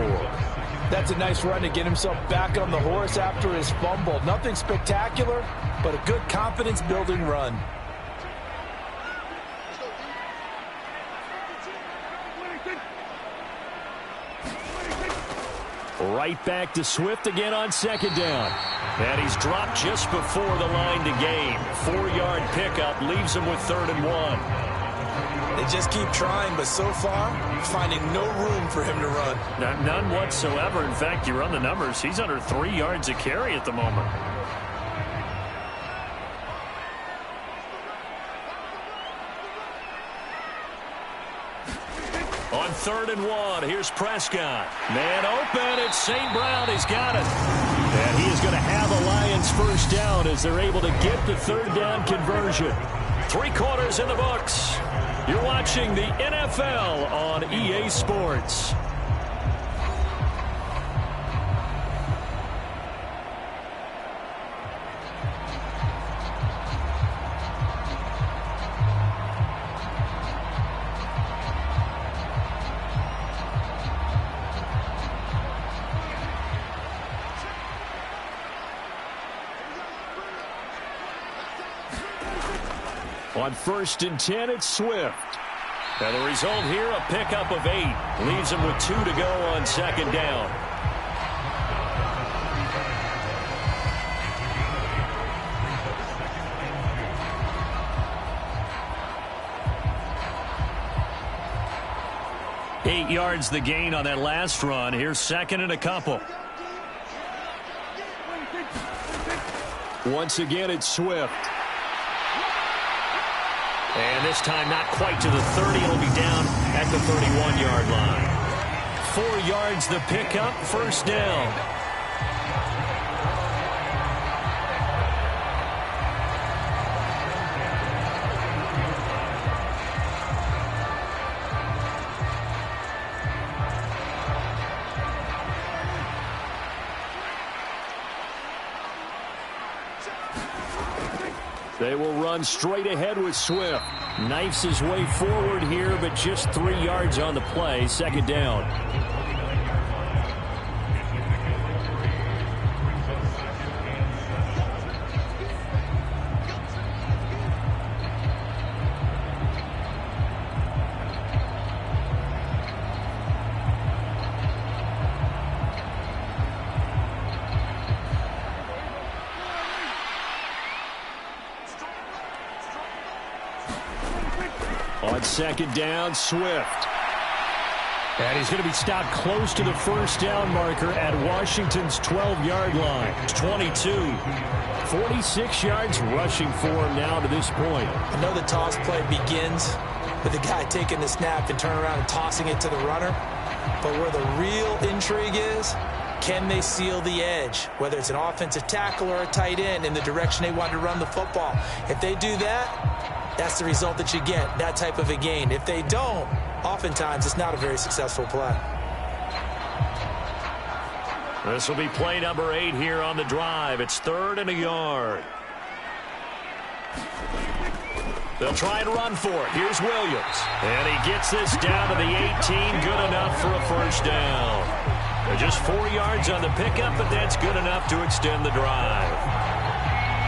That's a nice run to get himself back on the horse after his fumble. Nothing spectacular, but a good confidence-building run. Right back to Swift again on 2nd down. And he's dropped just before the line to gain. 4-yard pickup leaves him with 3rd and 1. They just keep trying, but so far, finding no room for him to run. None whatsoever. In fact, you run the numbers, he's under 3 yards a carry at the moment. On 3rd and 1, here's Prescott. Man open, it's St. Brown. He's got it. And he is going to have a Lions first down as they're able to get the 3rd down conversion. 3 quarters in the books. You're watching the NFL on EA Sports. On 1st and 10, it's Swift. And the result here, a pickup of 8. Leaves him with 2 to go on 2nd down. Eight yards the gain on that last run. Here's 2nd and a couple. Once again, it's Swift. And this time not quite to the 30. It'll be down at the 31-yard line. 4 yards the pickup, first down. They will run straight ahead with Swift. Knifes his way forward here, but just 3 yards on the play. 2nd down. On 2nd down, Swift. And he's going to be stopped close to the first down marker at Washington's 12-yard line. 22. 46 yards rushing for him now to this point. I know the toss play begins with the guy taking the snap and turning around and tossing it to the runner. But where the real intrigue is, can they seal the edge? Whether it's an offensive tackle or a tight end in the direction they want to run the football. If they do that, that's the result that you get, that type of a gain. If they don't, oftentimes it's not a very successful play. This will be play number 8 here on the drive. It's 3rd and a yard. They'll try and run for it. Here's Williams. And he gets this down to the 18. Good enough for a first down. They're just 4 yards on the pickup, but that's good enough to extend the drive.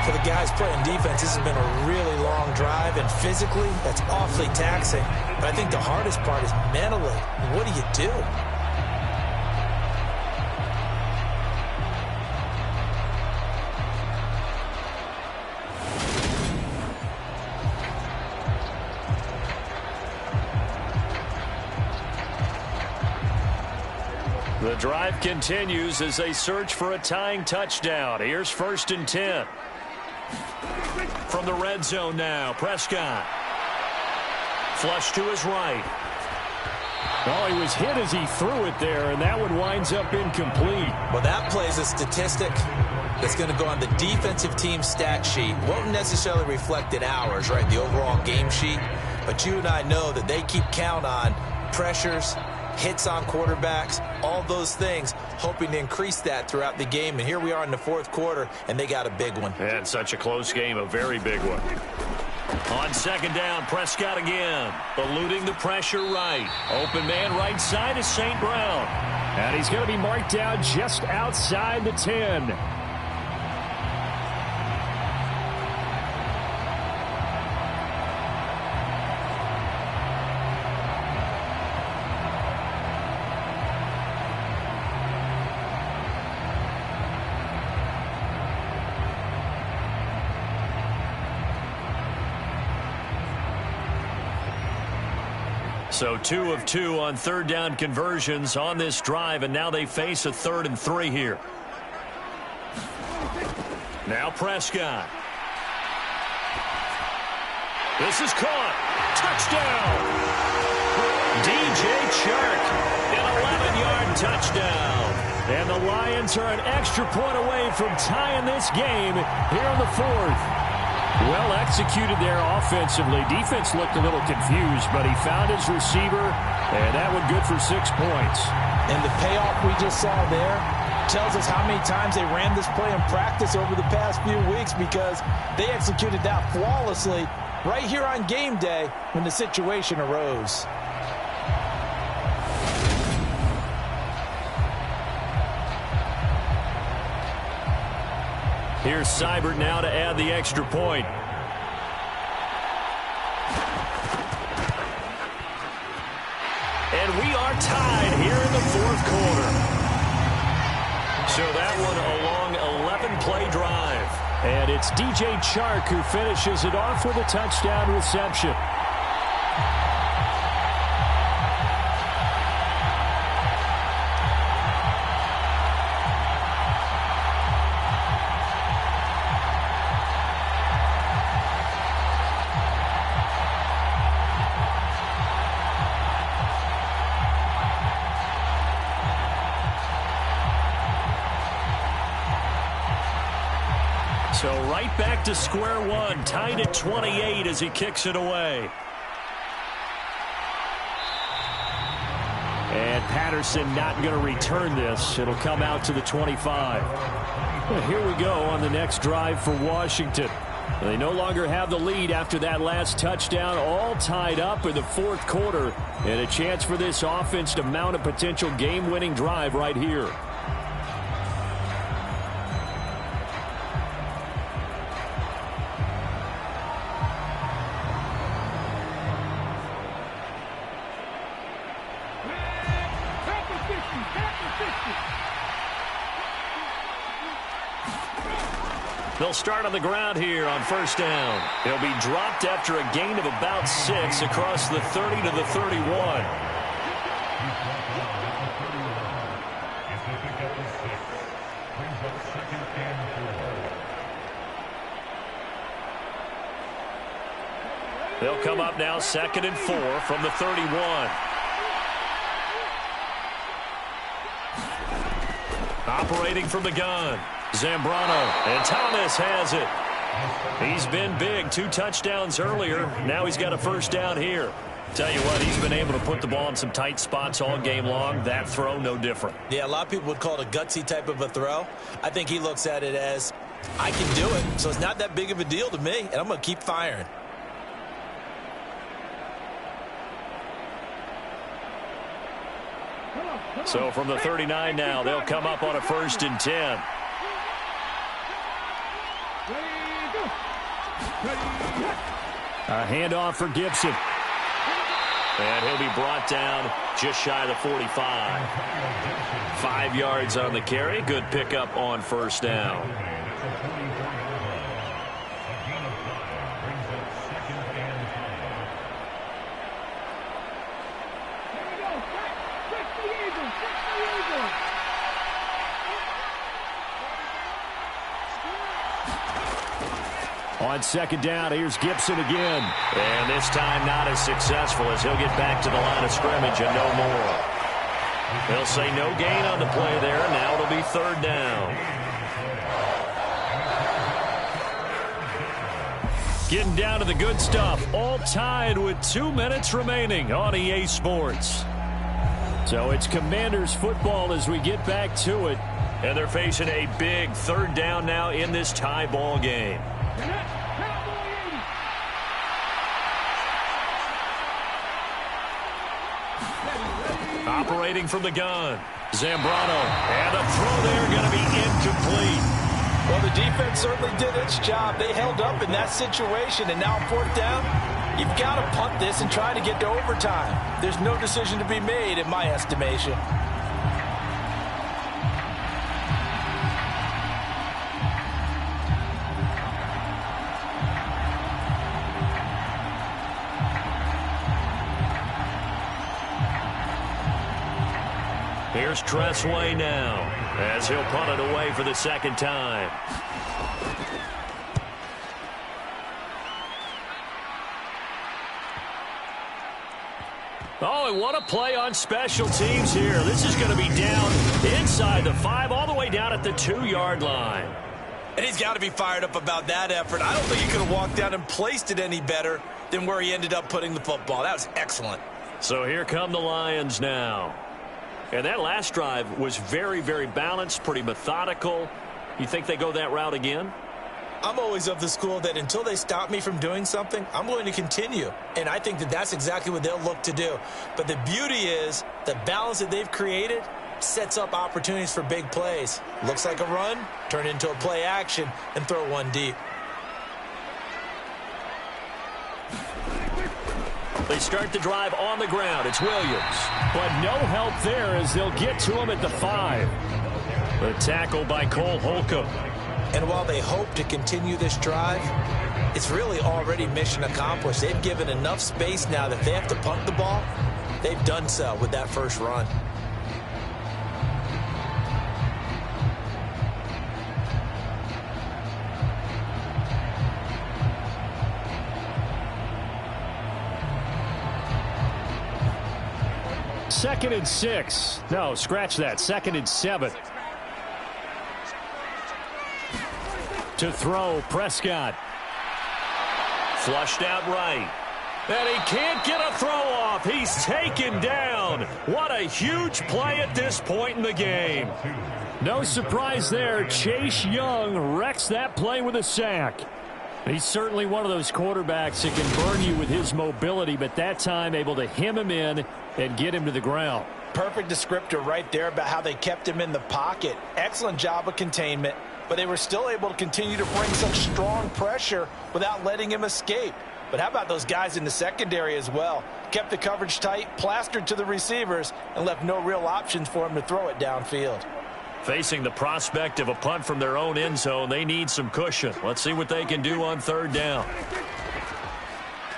For the guys playing defense, this has been a really long drive, and physically, that's awfully taxing. But I think the hardest part is mentally. What do you do? The drive continues as they search for a tying touchdown. Here's 1st and 10. From the red zone now, Prescott. Flush to his right. Oh, he was hit as he threw it there, and that one winds up incomplete. Well, that plays a statistic that's going to go on the defensive team stat sheet. Won't necessarily reflect in ours, right, the overall game sheet. But you and I know that they keep count on pressures, hits on quarterbacks, all those things, hoping to increase that throughout the game. And here we are in the 4th quarter, and they got a big one. And such a close game, a very big one. On 2nd down, Prescott again, eluding the pressure right. Open man right side is St. Brown. And he's going to be marked down just outside the 10. So 2 of 2 on 3rd down conversions on this drive, and now they face a 3rd and 3 here. Now Prescott. This is caught. Touchdown. DJ Chark, an 11-yard touchdown. And the Lions are an extra point away from tying this game here in the 4th. Well executed there offensively. Defense looked a little confused, but he found his receiver, and that one good for 6 points. And the payoff we just saw there tells us how many times they ran this play in practice over the past few weeks, because they executed that flawlessly right here on game day when the situation arose. Here's Seibert now to add the extra point. And we are tied here in the 4th quarter. So that one a long 11-play drive. And it's DJ Chark who finishes it off with a touchdown reception. So right back to square one, tied at 28 as he kicks it away. And Patterson not going to return this. It'll come out to the 25. Well, here we go on the next drive for Washington. They no longer have the lead after that last touchdown, all tied up in the 4th quarter. And a chance for this offense to mount a potential game-winning drive right here. They'll start on the ground here on 1st down. He'll be dropped after a gain of about 6 across the 30 to the 31. They'll come up now 2nd and 4 from the 31. Operating from the gun, Zambrano, and Thomas has it. He's been big, 2 touchdowns earlier. Now he's got a 1st down here. Tell you what, he's been able to put the ball in some tight spots all game long. That throw, no different. Yeah, a lot of people would call it a gutsy type of a throw. I think he looks at it as, I can do it, so it's not that big of a deal to me, and I'm going to keep firing. So from the 39 now, they'll come up on a 1st and 10. A handoff for Gibson. And he'll be brought down just shy of the 45. 5 yards on the carry. Good pickup on 1st down. On second down, here's Gibson again. And this time not as successful as he'll get back to the line of scrimmage and no more. They'll say no gain on the play there. Now it'll be third down. Getting down to the good stuff. All tied with 2 minutes remaining on EA Sports. So it's Commanders football as we get back to it. And they're facing a big third down now in this tie ball game. Operating from the gun, Zambrano. And the throw there going to be incomplete. Well, the defense certainly did its job. They held up in that situation, and now fourth down, you've got to punt this and try to get to overtime. There's no decision to be made in my estimation. Here's Tressway now, as he'll punt it away for the second time. Oh, and what a play on special teams here. This is going to be down inside the 5, all the way down at the 2-yard line. And he's got to be fired up about that effort. I don't think he could have walked down and placed it any better than where he ended up putting the football. That was excellent. So here come the Lions now. And that last drive was very, very balanced, pretty methodical. You think they go that route again? I'm always of the school that until they stop me from doing something, I'm going to continue. And I think that that's exactly what they'll look to do. But the beauty is the balance that they've created sets up opportunities for big plays. Looks like a run, turn into a play action, and throw one deep. They start the drive on the ground. It's Williams. But no help there as they'll get to him at the 5. The tackle by Cole Holcomb. And while they hope to continue this drive, it's really already mission accomplished. They've given enough space now that if they have to punt the ball, they've done so with that first run. Second and 6. No, scratch that. Second and 7. To throw, Prescott. Flushed out right. And he can't get a throw off. He's taken down. What a huge play at this point in the game. No surprise there. Chase Young wrecks that play with a sack. He's certainly one of those quarterbacks that can burn you with his mobility, but that time able to hem him in and get him to the ground. Perfect descriptor right there about how they kept him in the pocket. Excellent job of containment, but they were still able to continue to bring such strong pressure without letting him escape. But how about those guys in the secondary as well? Kept the coverage tight, plastered to the receivers, and left no real options for him to throw it downfield. Facing the prospect of a punt from their own end zone, they need some cushion. Let's see what they can do on third down.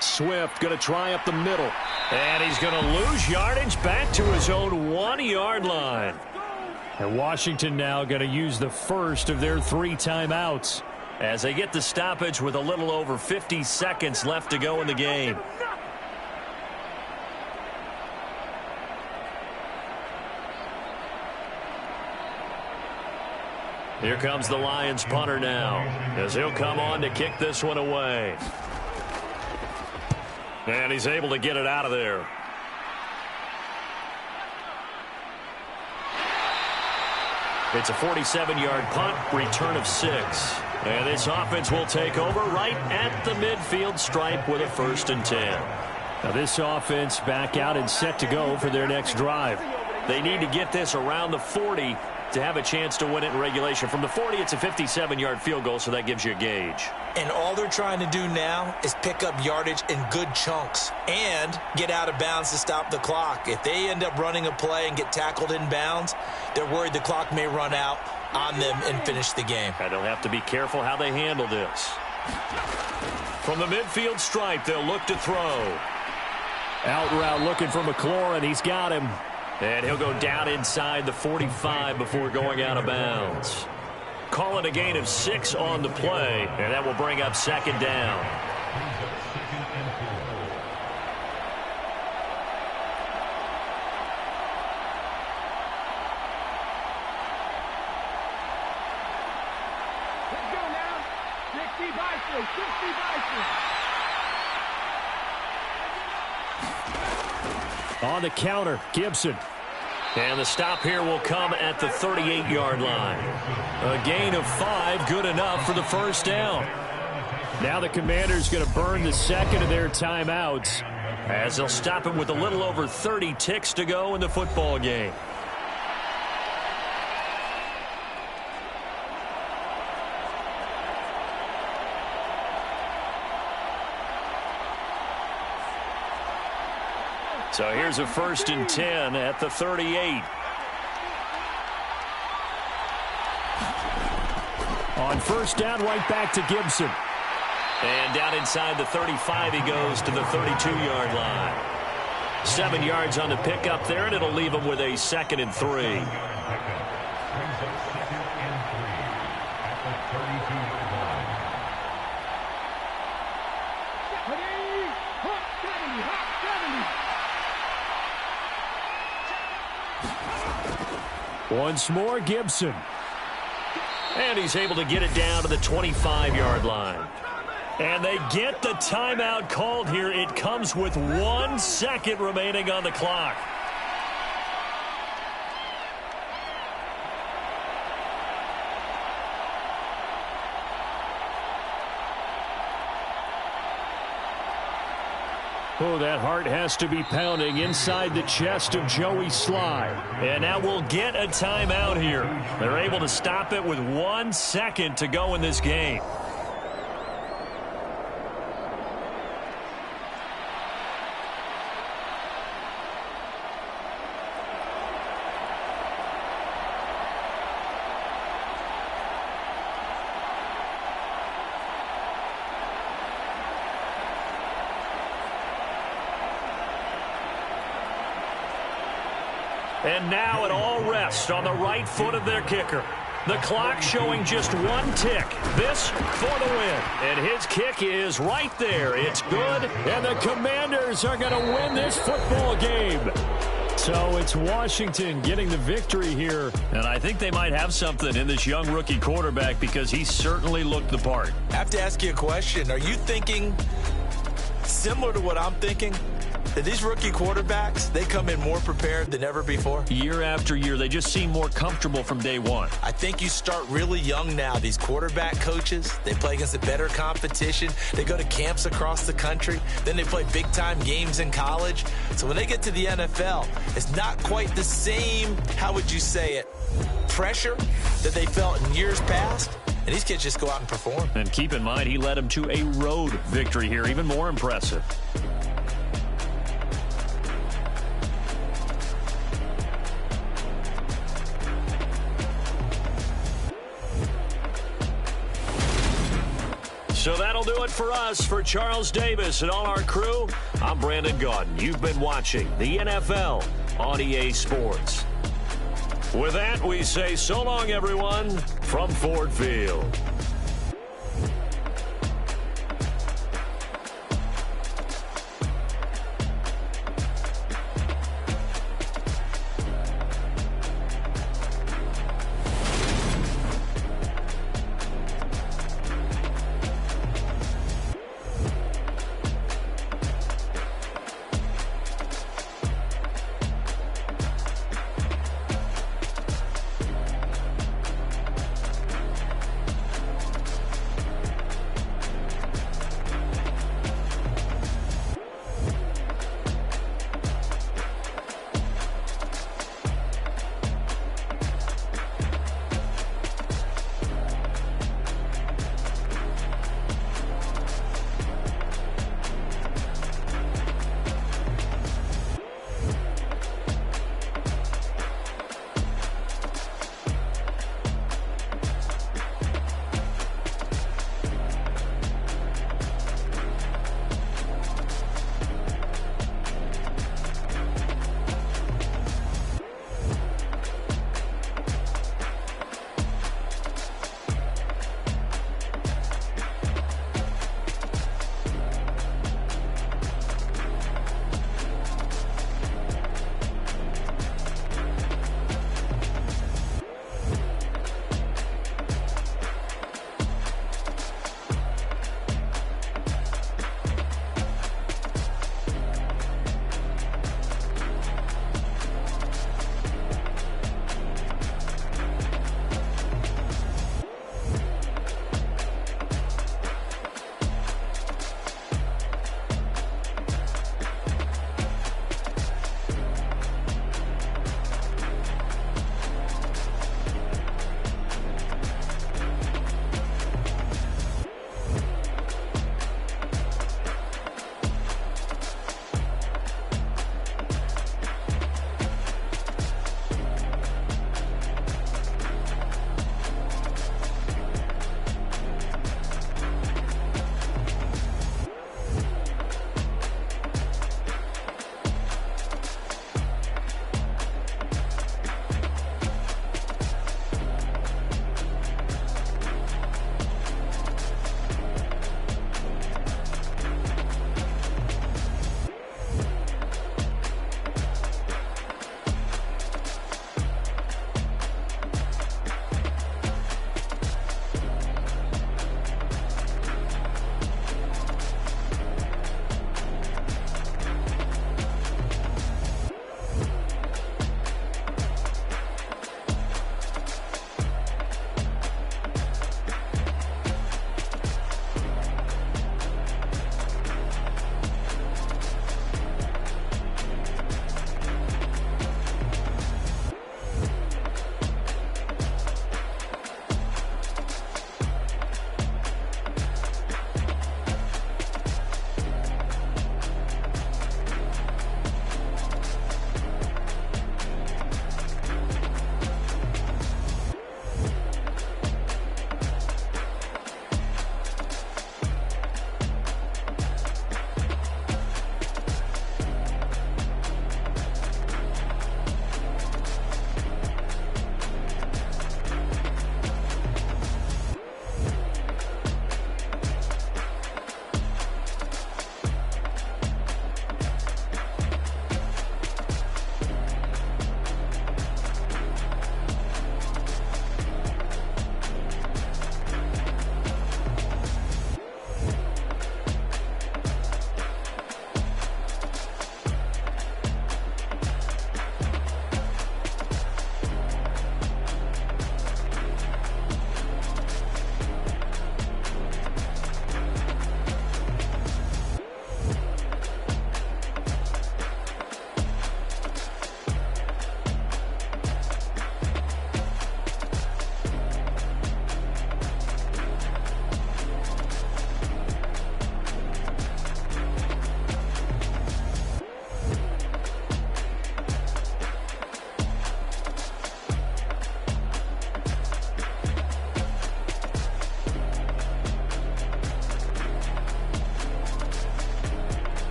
Swift going to try up the middle. And he's going to lose yardage back to his own 1-yard line. And Washington now going to use the first of their 3 timeouts. As they get the stoppage with a little over 50 seconds left to go in the game. Here comes the Lions punter now, as he'll come on to kick this one away. And he's able to get it out of there. It's a 47-yard punt, return of 6. And this offense will take over right at the midfield stripe with a 1st and 10. Now this offense back out and set to go for their next drive. They need to get this around the 40 to have a chance to win it in regulation. From the 40, it's a 57-yard field goal, so that gives you a gauge. And all they're trying to do now is pick up yardage in good chunks and get out of bounds to stop the clock. If they end up running a play and get tackled in bounds, they're worried the clock may run out on them and finish the game. And they'll have to be careful how they handle this. From the midfield stripe, they'll look to throw. Out route looking for McLaurin. He's got him. And he'll go down inside the 45 before going out of bounds. call it a gain of 6 on the play, and that will bring up second down. Let's go now. 60 Bison. 60 Bison. On the counter, Gibson. And the stop here will come at the 38-yard line. A gain of 5, good enough for the first down. Now the Commanders going to burn the second of their timeouts as they'll stop it with a little over 30 ticks to go in the football game. So here's a 1st and 10 at the 38. On first down, right back to Gibson. And down inside the 35, he goes to the 32-yard line. 7 yards on the pickup there, and it'll leave him with a 2nd and 3. Once more, Gibson. And he's able to get it down to the 25-yard line. And they get the timeout called here. It comes with 1 second remaining on the clock. Oh, that heart has to be pounding inside the chest of Joey Sly. And now we'll get a timeout here. They're able to stop it with 1 second to go in this game. And now it all rests on the right foot of their kicker. The clock showing just 1 tick. This for the win. And his kick is right there. It's good. And the Commanders are going to win this football game. So it's Washington getting the victory here. And I think they might have something in this young rookie quarterback because he certainly looked the part. I have to ask you a question. Are you thinking similar to what I'm thinking? That these rookie quarterbacks, they come in more prepared than ever before? Year after year, they just seem more comfortable from day one. I think you start really young now. These quarterback coaches, they play against a better competition. They go to camps across the country. Then they play big-time games in college. So when they get to the NFL, it's not quite the same, how would you say it, pressure that they felt in years past. And these kids just go out and perform. And keep in mind, he led them to a road victory here, even more impressive. So that'll do it for us. For Charles Davis and all our crew, I'm Brandon Gaudin. You've been watching the NFL on EA Sports. With that, we say so long, everyone, from Ford Field.